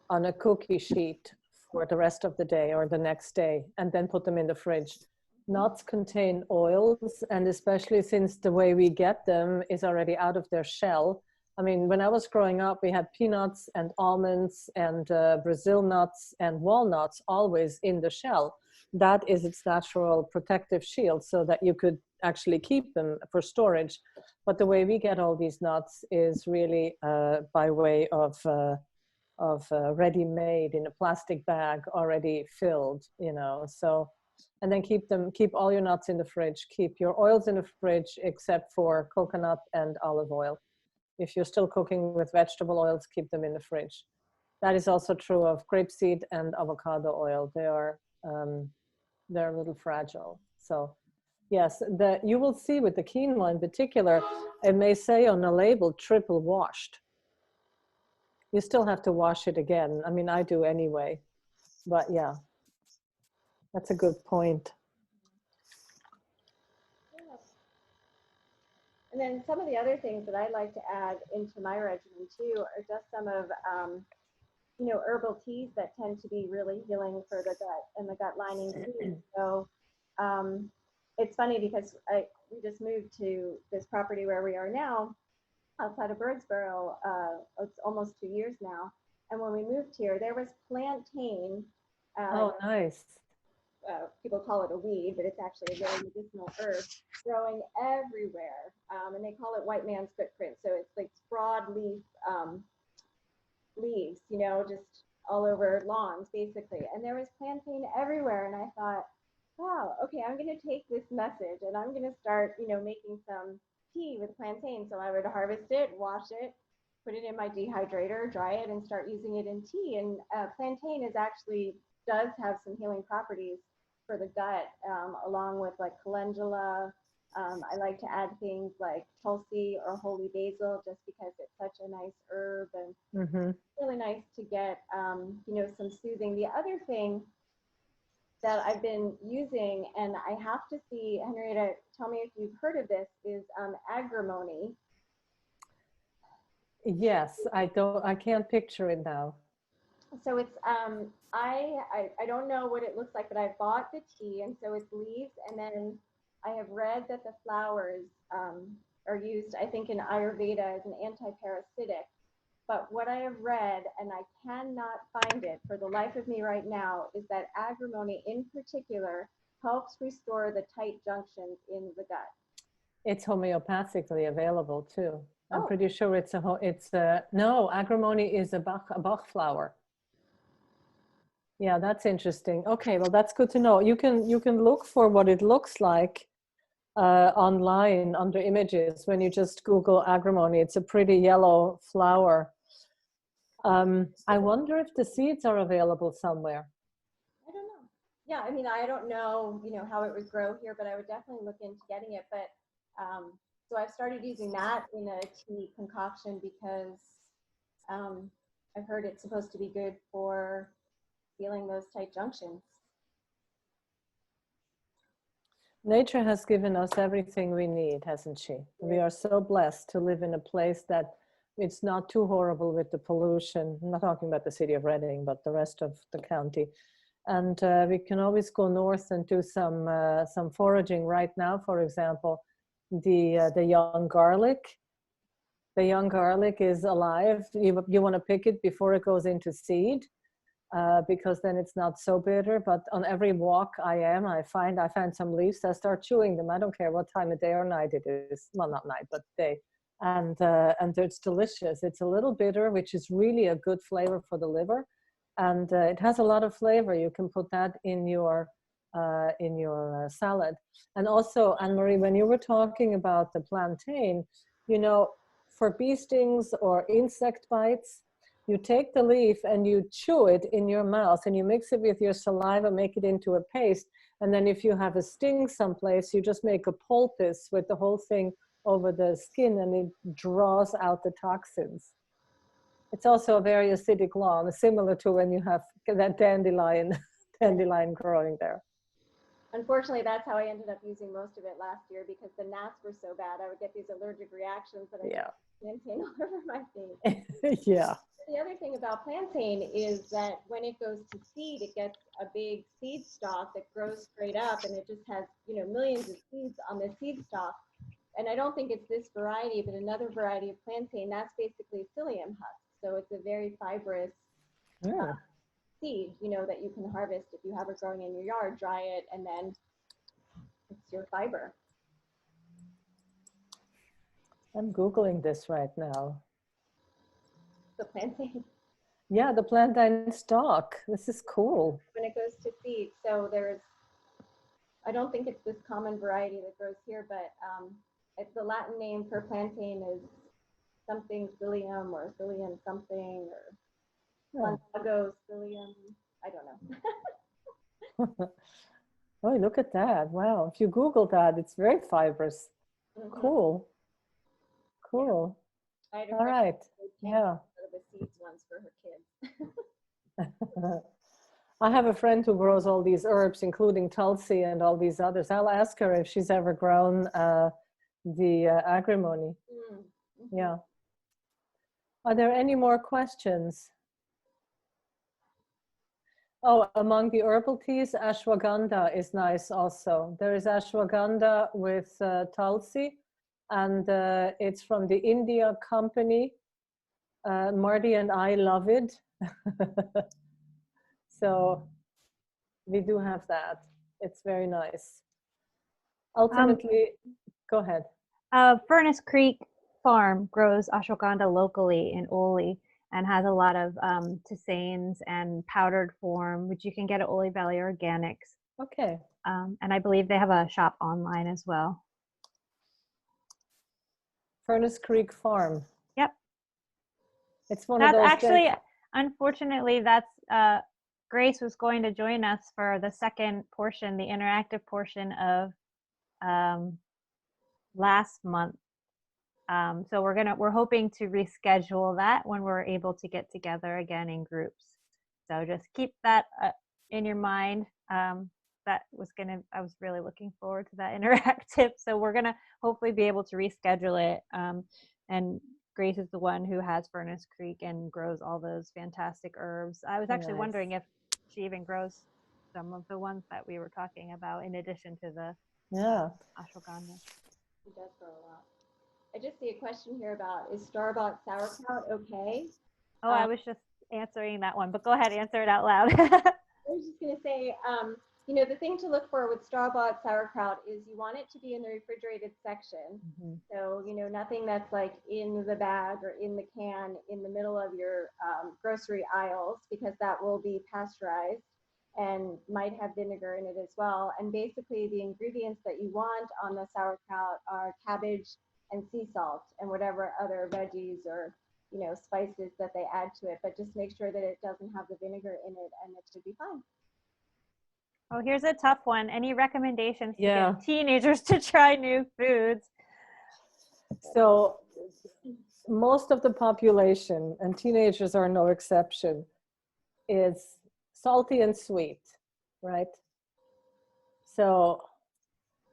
on a cookie sheet for the rest of the day or the next day, and then put them in the fridge. Nuts contain oils, and especially since the way we get them is already out of their shell. I mean, when I was growing up, we had peanuts and almonds and Brazil nuts and walnuts always in the shell. That is its natural protective shield so that you could actually keep them for storage. But the way we get all these nuts is really by way of ready-made in a plastic bag already filled, you know. So, and then keep all your nuts in the fridge, keep your oils in the fridge except for coconut and olive oil, If you're still cooking with vegetable oils, keep them in the fridge. That is also true of grapeseed and avocado oil. They're a little fragile. So yes, you will see with the quinoa in particular, it may say on the label triple washed. You still have to wash it again. I mean, I do anyway, but yeah, that's a good point. Yeah. And then some of the other things that I like to add into my regimen too are just some of, you know, herbal teas that tend to be really healing for the gut and the gut lining too. So it's funny because we just moved to this property where we are now, outside of Birdsboro. It's almost 2 years now. And when we moved here, there was plantain. Oh, nice. People call it a weed, but it's actually a very medicinal herb growing everywhere. And they call it white man's footprint. So it's like broad leaves, you know, just all over lawns basically. And there was plantain everywhere. And I thought, wow, okay, I'm going to take this message and I'm going to start, you know, making some tea with plantain. So I would harvest it, wash it, put it in my dehydrator, dry it, and start using it in tea. And plantain does have some healing properties for the gut, along with like calendula. I like to add things like tulsi or holy basil just because it's such a nice herb and really nice to get, you know, some soothing. The other thing that I've been using, and I have to see, Henrietta, tell me if you've heard of this, is agrimony. Yes, I can't picture it now. So it's, I don't know what it looks like, but I bought the tea, and so it's leaves, and then I have read that the flowers are used, I think, in Ayurveda as an anti-parasitic. But what I have read, and I cannot find it for the life of me right now, is that agrimony in particular helps restore the tight junctions in the gut. It's homeopathically available too. I'm Oh. pretty sure no, agrimony is a Bach flower. Yeah, that's interesting. Okay, well, that's good to know. You can look for what it looks like online under images when you just Google agrimony. It's a pretty yellow flower. I wonder if the seeds are available somewhere. I don't know. Yeah, I mean, I don't know, you know, how it would grow here, but I would definitely look into getting it. But so I've started using that in a tea concoction because I've heard it's supposed to be good for healing those tight junctions. Nature has given us everything we need, hasn't she? We are so blessed to live in a place that it's not too horrible with the pollution. I'm not talking about the city of Reading, but the rest of the county. And we can always go north and do some foraging. Right now, for example, the young garlic. The young garlic is alive. You want to pick it before it goes into seed. Because then it's not so bitter. But on every walk I find some leaves. I start chewing them. I don't care what time of day or night it is. Well, not night, but day. And it's delicious. It's a little bitter, which is really a good flavor for the liver. And it has a lot of flavor. You can put that in your salad. And also, Anne-Marie, when you were talking about the plantain, you know, for bee stings or insect bites, you take the leaf and you chew it in your mouth and you mix it with your saliva, make it into a paste. And then if you have a sting someplace, you just make a poultice with the whole thing over the skin and it draws out the toxins. It's also a very acidic lawn, similar to when you have that dandelion growing there. Unfortunately, that's how I ended up using most of it last year because the gnats were so bad. I would get these allergic reactions that I get plantain all over my face. Yeah. The other thing about plantain is that when it goes to seed, it gets a big seed stalk that grows straight up, and it just has, you know, millions of seeds on the seed stalk. And I don't think it's this variety, but another variety of plantain, that's basically psyllium husk. So it's a very fibrous seed, you know, that you can harvest if you have it growing in your yard, dry it, and then it's your fiber. I'm Googling this right now. The plantain. Yeah, the plantain stalk. This is cool. When it goes to seed, so there's, I don't think it's this common variety that grows here, but the Latin name for plantain is something psyllium or psyllium something or Yeah. Santiago psyllium. I don't know. Oh, look at that. Wow. If you Google that, it's very fibrous. Mhm. Cool. Cool. I had a All friend right. who came Yeah. out of the seeds once for her kids. I have a friend who grows all these herbs, including Tulsi and all these others. I'll ask her if she's ever grown the agrimony. Mhm. Yeah. Are there any more questions? Oh, among the herbal teas, ashwagandha is nice also. There is ashwagandha with Tulsi, and it's from the India company. Marty and I love it. So we do have that. It's very nice. Ultimately, go ahead. Furnace Creek Farm grows ashwagandha locally in Ole and has a lot of tisanes and powdered form, which you can get at Ole Valley Organics. Okay. And I believe they have a shop online as well. Furnace Creek Farm. Yep. It's one That's of those actually, things. unfortunately, that's Grace was going to join us for the second portion, the interactive portion of last month. So we're hoping to reschedule that when we're able to get together again in groups. So just keep that in your mind. I was really looking forward to that interactive. So we're gonna hopefully be able to reschedule it. And Grace is the one who has Furnace Creek and grows all those fantastic herbs. I was actually wondering if she even grows some of the ones that we were talking about in addition to the ashwagandha. She does grow a lot. I just see a question here about, is store-bought sauerkraut okay? Oh, I was just answering that one, but go ahead, answer it out loud. I was just going to say, you know, the thing to look for with store-bought sauerkraut is you want it to be in the refrigerated section. Mm-hmm. So, you know, nothing that's like in the bag or in the can in the middle of your grocery aisles, because that will be pasteurized and might have vinegar in it as well. And basically the ingredients that you want on the sauerkraut are cabbage and sea salt and whatever other veggies or, you know, spices that they add to it, but just make sure that it doesn't have the vinegar in it and it should be fine. Oh, here's a tough one. Any recommendations to Yeah. get teenagers to try new foods? So most of the population, and teenagers are no exception, is salty and sweet, right? So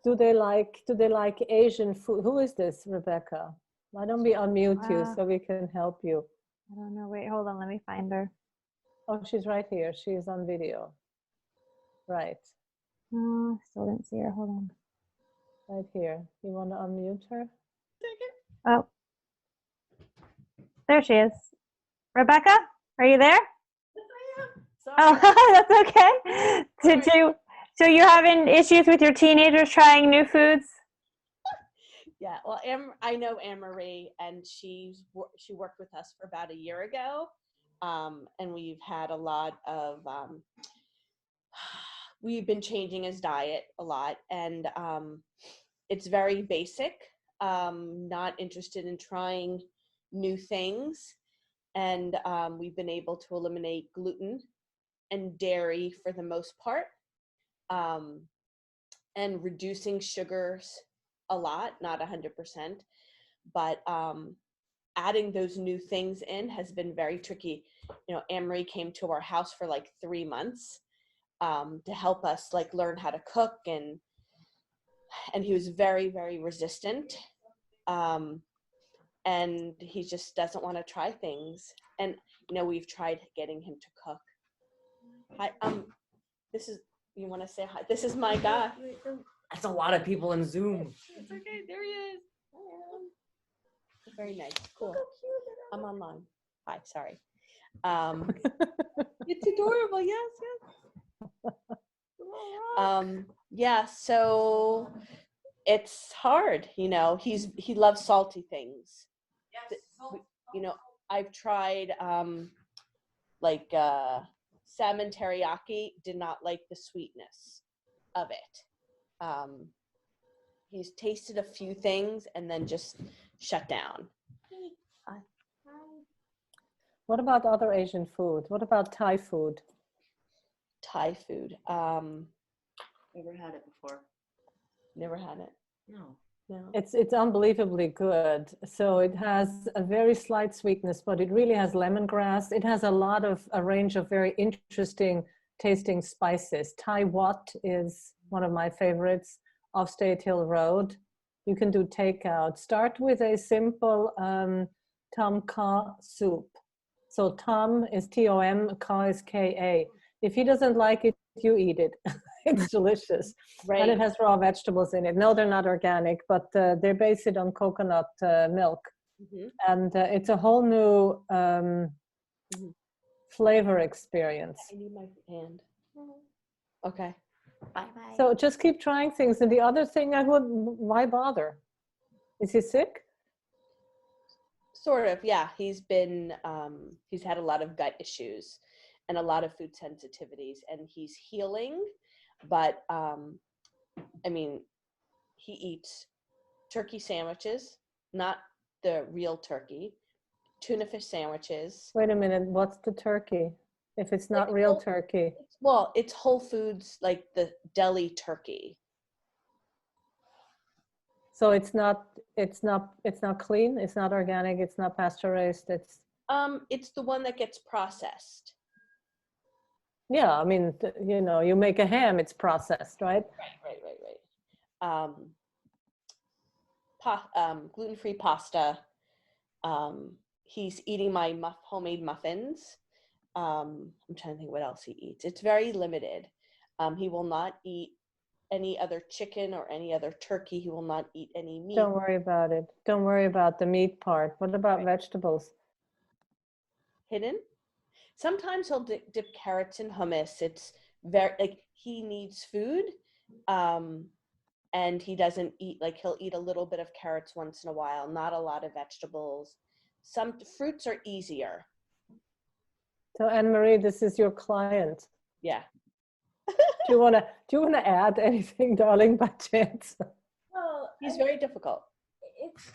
do they like Asian food? Who is this, Rebecca? Why don't we unmute you so we can help you? I don't know. Wait, hold on. Let me find her. Oh, she's right here. She's on video. Right. Still didn't see her. Hold on. Right here. You want to unmute her? Oh, there she is. Rebecca, are you there? Yes, I am. Sorry. Oh, that's okay. So you're having issues with your teenagers trying new foods? Yeah, well, I know Anne-Marie, and she worked with us for about a year ago, and we've had a lot of, we've been changing his diet a lot, and it's very basic, not interested in trying new things, and we've been able to eliminate gluten and dairy for the most part, and reducing sugars a lot, not 100%, but adding those new things in has been very tricky. You know, Anne-Marie came to our house for like 3 months to help us like learn how to cook, and he was very, very resistant, and he just doesn't want to try things. And you know, we've tried getting him to cook. Hi, this is, you want to say hi? This is my guy. That's a lot of people in Zoom. It's okay, there he is. Very nice, cool. I'm online. Hi, sorry. It's adorable, yes. Yeah, so it's hard, you know. He loves salty things. Yes. You know, I've tried like salmon teriyaki, did not like the sweetness of it. He's tasted a few things and then just shut down. Thai. What about other Asian food? What about Thai food? Thai food. Never had it before. Never had it. No. No. It's unbelievably good. So it has a very slight sweetness, but it really has lemongrass. It has a range of very interesting tasting spices. Thai Wat is one of my favorites off State Hill Road. You can do takeout. Start with a simple tom kha soup. So tom is T-O-M, kha is K-A. If he doesn't like it, you eat it. It's delicious. Right. And it has raw vegetables in it. No, they're not organic, but they're based on coconut milk. Mhm. And it's a whole new flavor experience. I need my hand. Okay. Bye-bye. So just keep trying things. And the other thing why bother? Is he sick? Sort of, yeah. He's had a lot of gut issues and a lot of food sensitivities, and he's healing, but I mean, he eats turkey sandwiches, not the real turkey, tuna fish sandwiches. Wait a minute, what's the turkey? If it's not real turkey. Well, it's Whole Foods, like the deli turkey. So it's not clean, it's not organic, it's not pasture raised, It's the one that gets processed. yeah, I mean, you make a ham, it's processed, right? Right. Gluten-free pasta. He's eating my homemade muffins. I'm trying to think what else he eats. It's very limited. He will not eat any other chicken or any other turkey. He will not eat any meat. Don't worry about it. Don't worry about the meat part. What about vegetables? Hidden. Sometimes he'll dip carrots in hummus. It's very, like, he needs food. And he doesn't eat, like, he'll eat a little bit of carrots once in a while, not a lot of vegetables. Some fruits are easier. So Anne-Marie, this is your client. Yeah. Do you want to add anything, darling, by chance? Well, He's very difficult. it's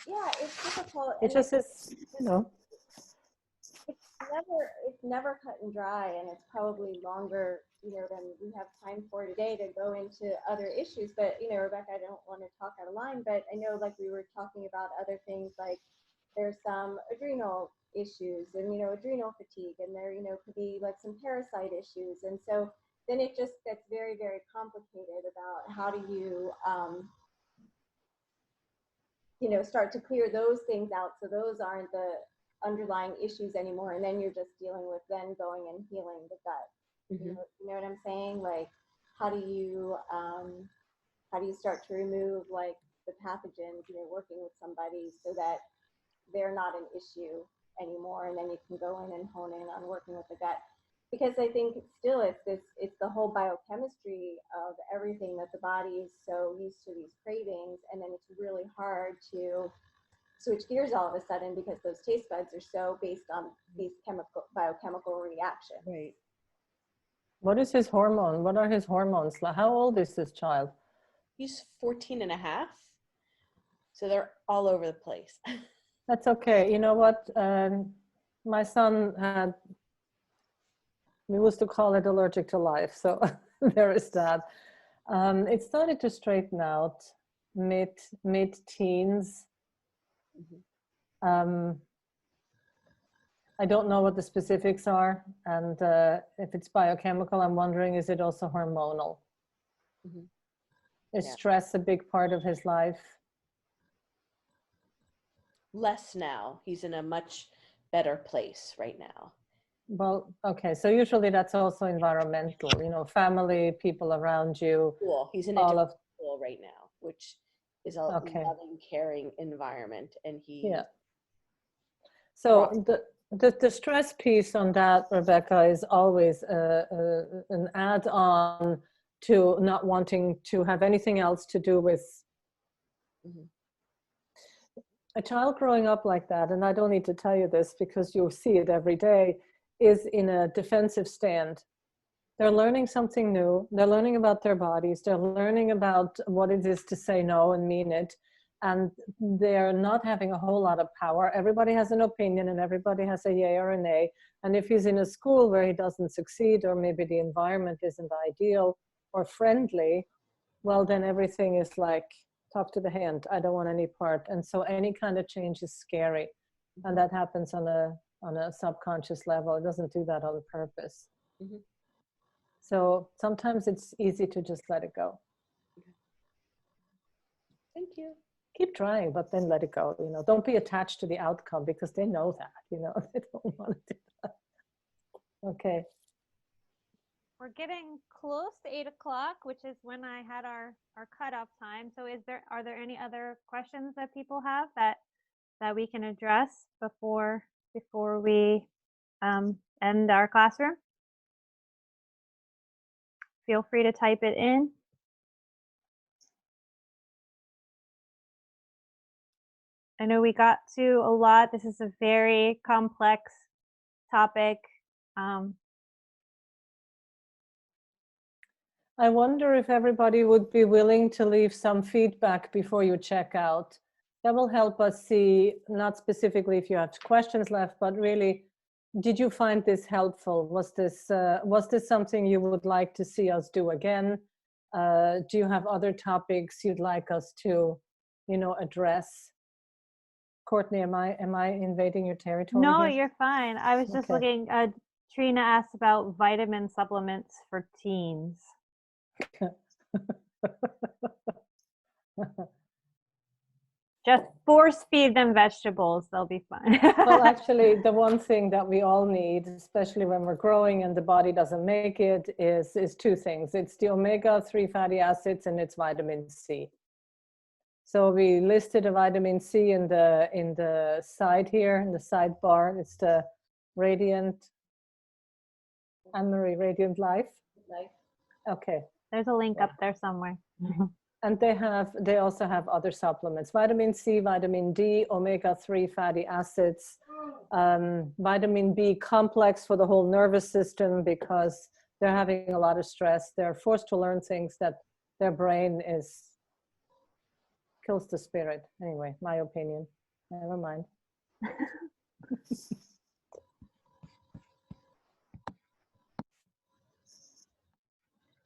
difficult. It and just is, it's never cut and dry, and it's probably longer, than we have time for today to go into other issues. But, Rebecca, I don't want to talk out of line, but I know, like, we were talking about other things, like there's some adrenal issues and, adrenal fatigue, and there, could be like some parasite issues. And so then it just gets very, very complicated about how do you, start to clear those things out, so those aren't the underlying issues anymore, and then you're just dealing with then going and healing the gut. Mm-hmm. You know what I'm saying? Like, how do you start to remove, like, the pathogens, working with somebody so that they're not an issue anymore, and then you can go in and hone in on working with the gut. Because I think still it's the whole biochemistry of everything that the body is so used to, these cravings, and then it's really hard to switch gears all of a sudden because those taste buds are so based on these biochemical reactions. Right. What is his hormone? What are his hormones? How old is this child? He's 14 and a half. So they're all over the place. That's okay. You know what? My son had, we used to call it allergic to life. So there is that. It started to straighten out mid-teens. I don't know what the specifics are. And if it's biochemical, I'm wondering, is it also hormonal? Mm-hmm. Is Yeah. stress a big part of his life? Less now. He's in a much better place right now. Well, okay. So usually that's also environmental, family, people around you. School. He's in a all different of, school right now, which is a Okay. loving, caring environment. And he, yeah. So the stress piece on that, Rebecca, is always an add-on to not wanting to have anything else to do with Mhm. a child growing up like that. And I don't need to tell you this because you see it every day, is in a defensive stand. They're learning something new. They're learning about their bodies. They're learning about what it is to say no and mean it. and they're not having a whole lot of power. Everybody has an opinion and everybody has a yay or a nay. And if he's in a school where he doesn't succeed, or maybe the environment isn't ideal or friendly, well, then everything is like, talk to the hand, I don't want any part. And so any kind of change is scary. And that happens on a subconscious level. It doesn't do that on purpose. Mm-hmm. So sometimes it's easy to just let it go. Thank you. Keep trying, but then let it go. You know, don't be attached to the outcome, because they know that, you know, they don't want to do that. Okay. We're getting close to 8 o'clock, which is when I had our cutoff time. So are there any other questions that people have that we can address before we end our classroom? Feel free to type it in. I know we got to a lot. This is a very complex topic. I wonder if everybody would be willing to leave some feedback before you check out. That will help us see, not specifically if you have questions left, but really, did you find this helpful? Was this something you would like to see us do again? Do you have other topics you'd like us to, you know, address? Courtney, am I invading your territory? No, here? you're fine. I was just looking. Trina asked about vitamin supplements for teens. Just force feed them vegetables, they'll be fine. Well, actually, the one thing that we all need, especially when we're growing and the body doesn't make it, is two things. It's the omega-3 fatty acids and it's vitamin C. So we listed a vitamin C in the side here, in the sidebar. It's the Radiant, Anne-Marie, Radiant Life. Okay. There's a link up there somewhere. And they also have other supplements: vitamin C, vitamin D, omega-3 fatty acids, vitamin B complex for the whole nervous system, because they're having a lot of stress. They're forced to learn things that their brain kills the spirit. Anyway, my opinion. Never mind.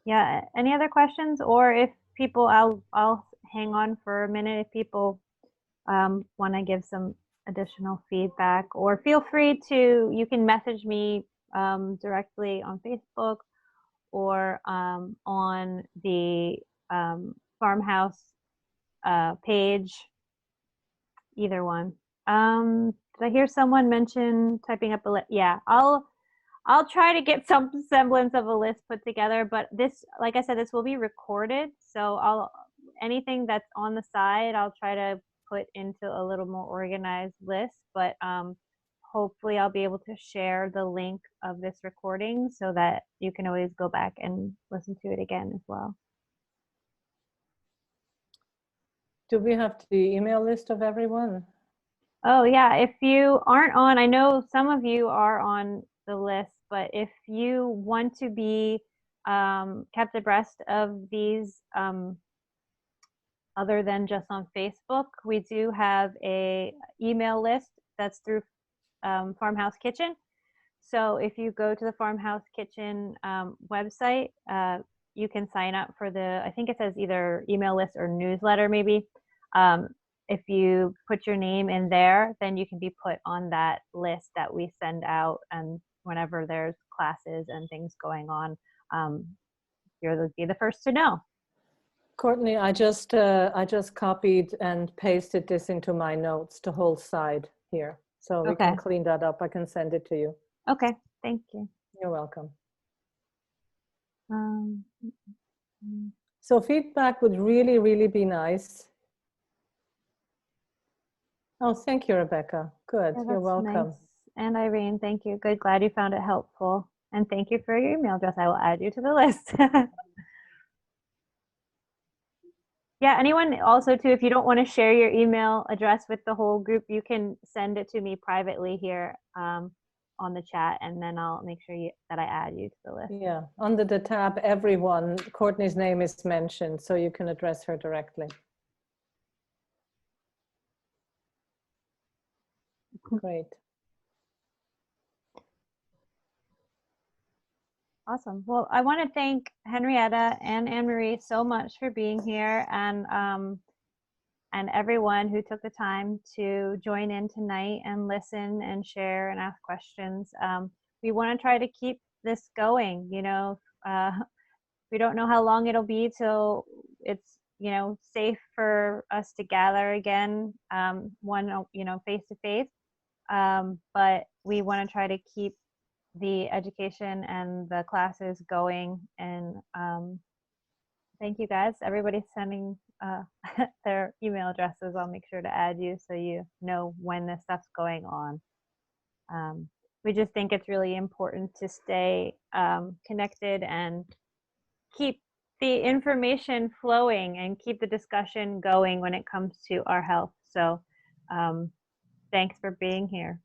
Yeah, any other questions? Or if people, I'll hang on for a minute if people want to give some additional feedback, or feel free to, you can message me directly on Facebook or on the Farmhouse page, either one. Did I hear someone mention typing up a list? Yeah, I'll try to get some semblance of a list put together, but this, like I said, this will be recorded. So anything that's on the side, I'll try to put into a little more organized list, but hopefully I'll be able to share the link of this recording so that you can always go back and listen to it again as well. Do we have the email list of everyone? Oh yeah, if you aren't on, I know some of you are on the list, but if you want to be kept abreast of these other than just on Facebook, we do have a email list that's through Farmhouse Kitchen. So if you go to the Farmhouse Kitchen website, you can sign up for I think it says either email list or newsletter maybe. If you put your name in there, then you can be put on that list that we send out, and whenever there's classes and things going on, you'll be the first to know. Courtney, I just copied and pasted this into my notes, the whole side here. So we can clean that up. I can send it to you. Okay, thank you. You're welcome. So feedback would really, really be nice. Oh, thank you, Rebecca. Good, yeah, you're welcome. Nice. And Irene, thank you. Good, glad you found it helpful. And thank you for your email address. I will add you to the list. Yeah, anyone also too, if you don't want to share your email address with the whole group, you can send it to me privately here on the chat, and then I'll make sure that I add you to the list. Yeah, under the tab, everyone, Courtney's name is mentioned, so you can address her directly. Great. Awesome. Well, I want to thank Henrietta and Anne-Marie so much for being here, and everyone who took the time to join in tonight and listen and share and ask questions. We want to try to keep this going. You know, we don't know how long it'll be till it's, you know, safe for us to gather again, face to face. But we want to try to keep the education and the classes going. And thank you guys. Everybody's sending their email addresses. I'll make sure to add you so you know when this stuff's going on. We just think it's really important to stay connected and keep the information flowing and keep the discussion going when it comes to our health. So thanks for being here.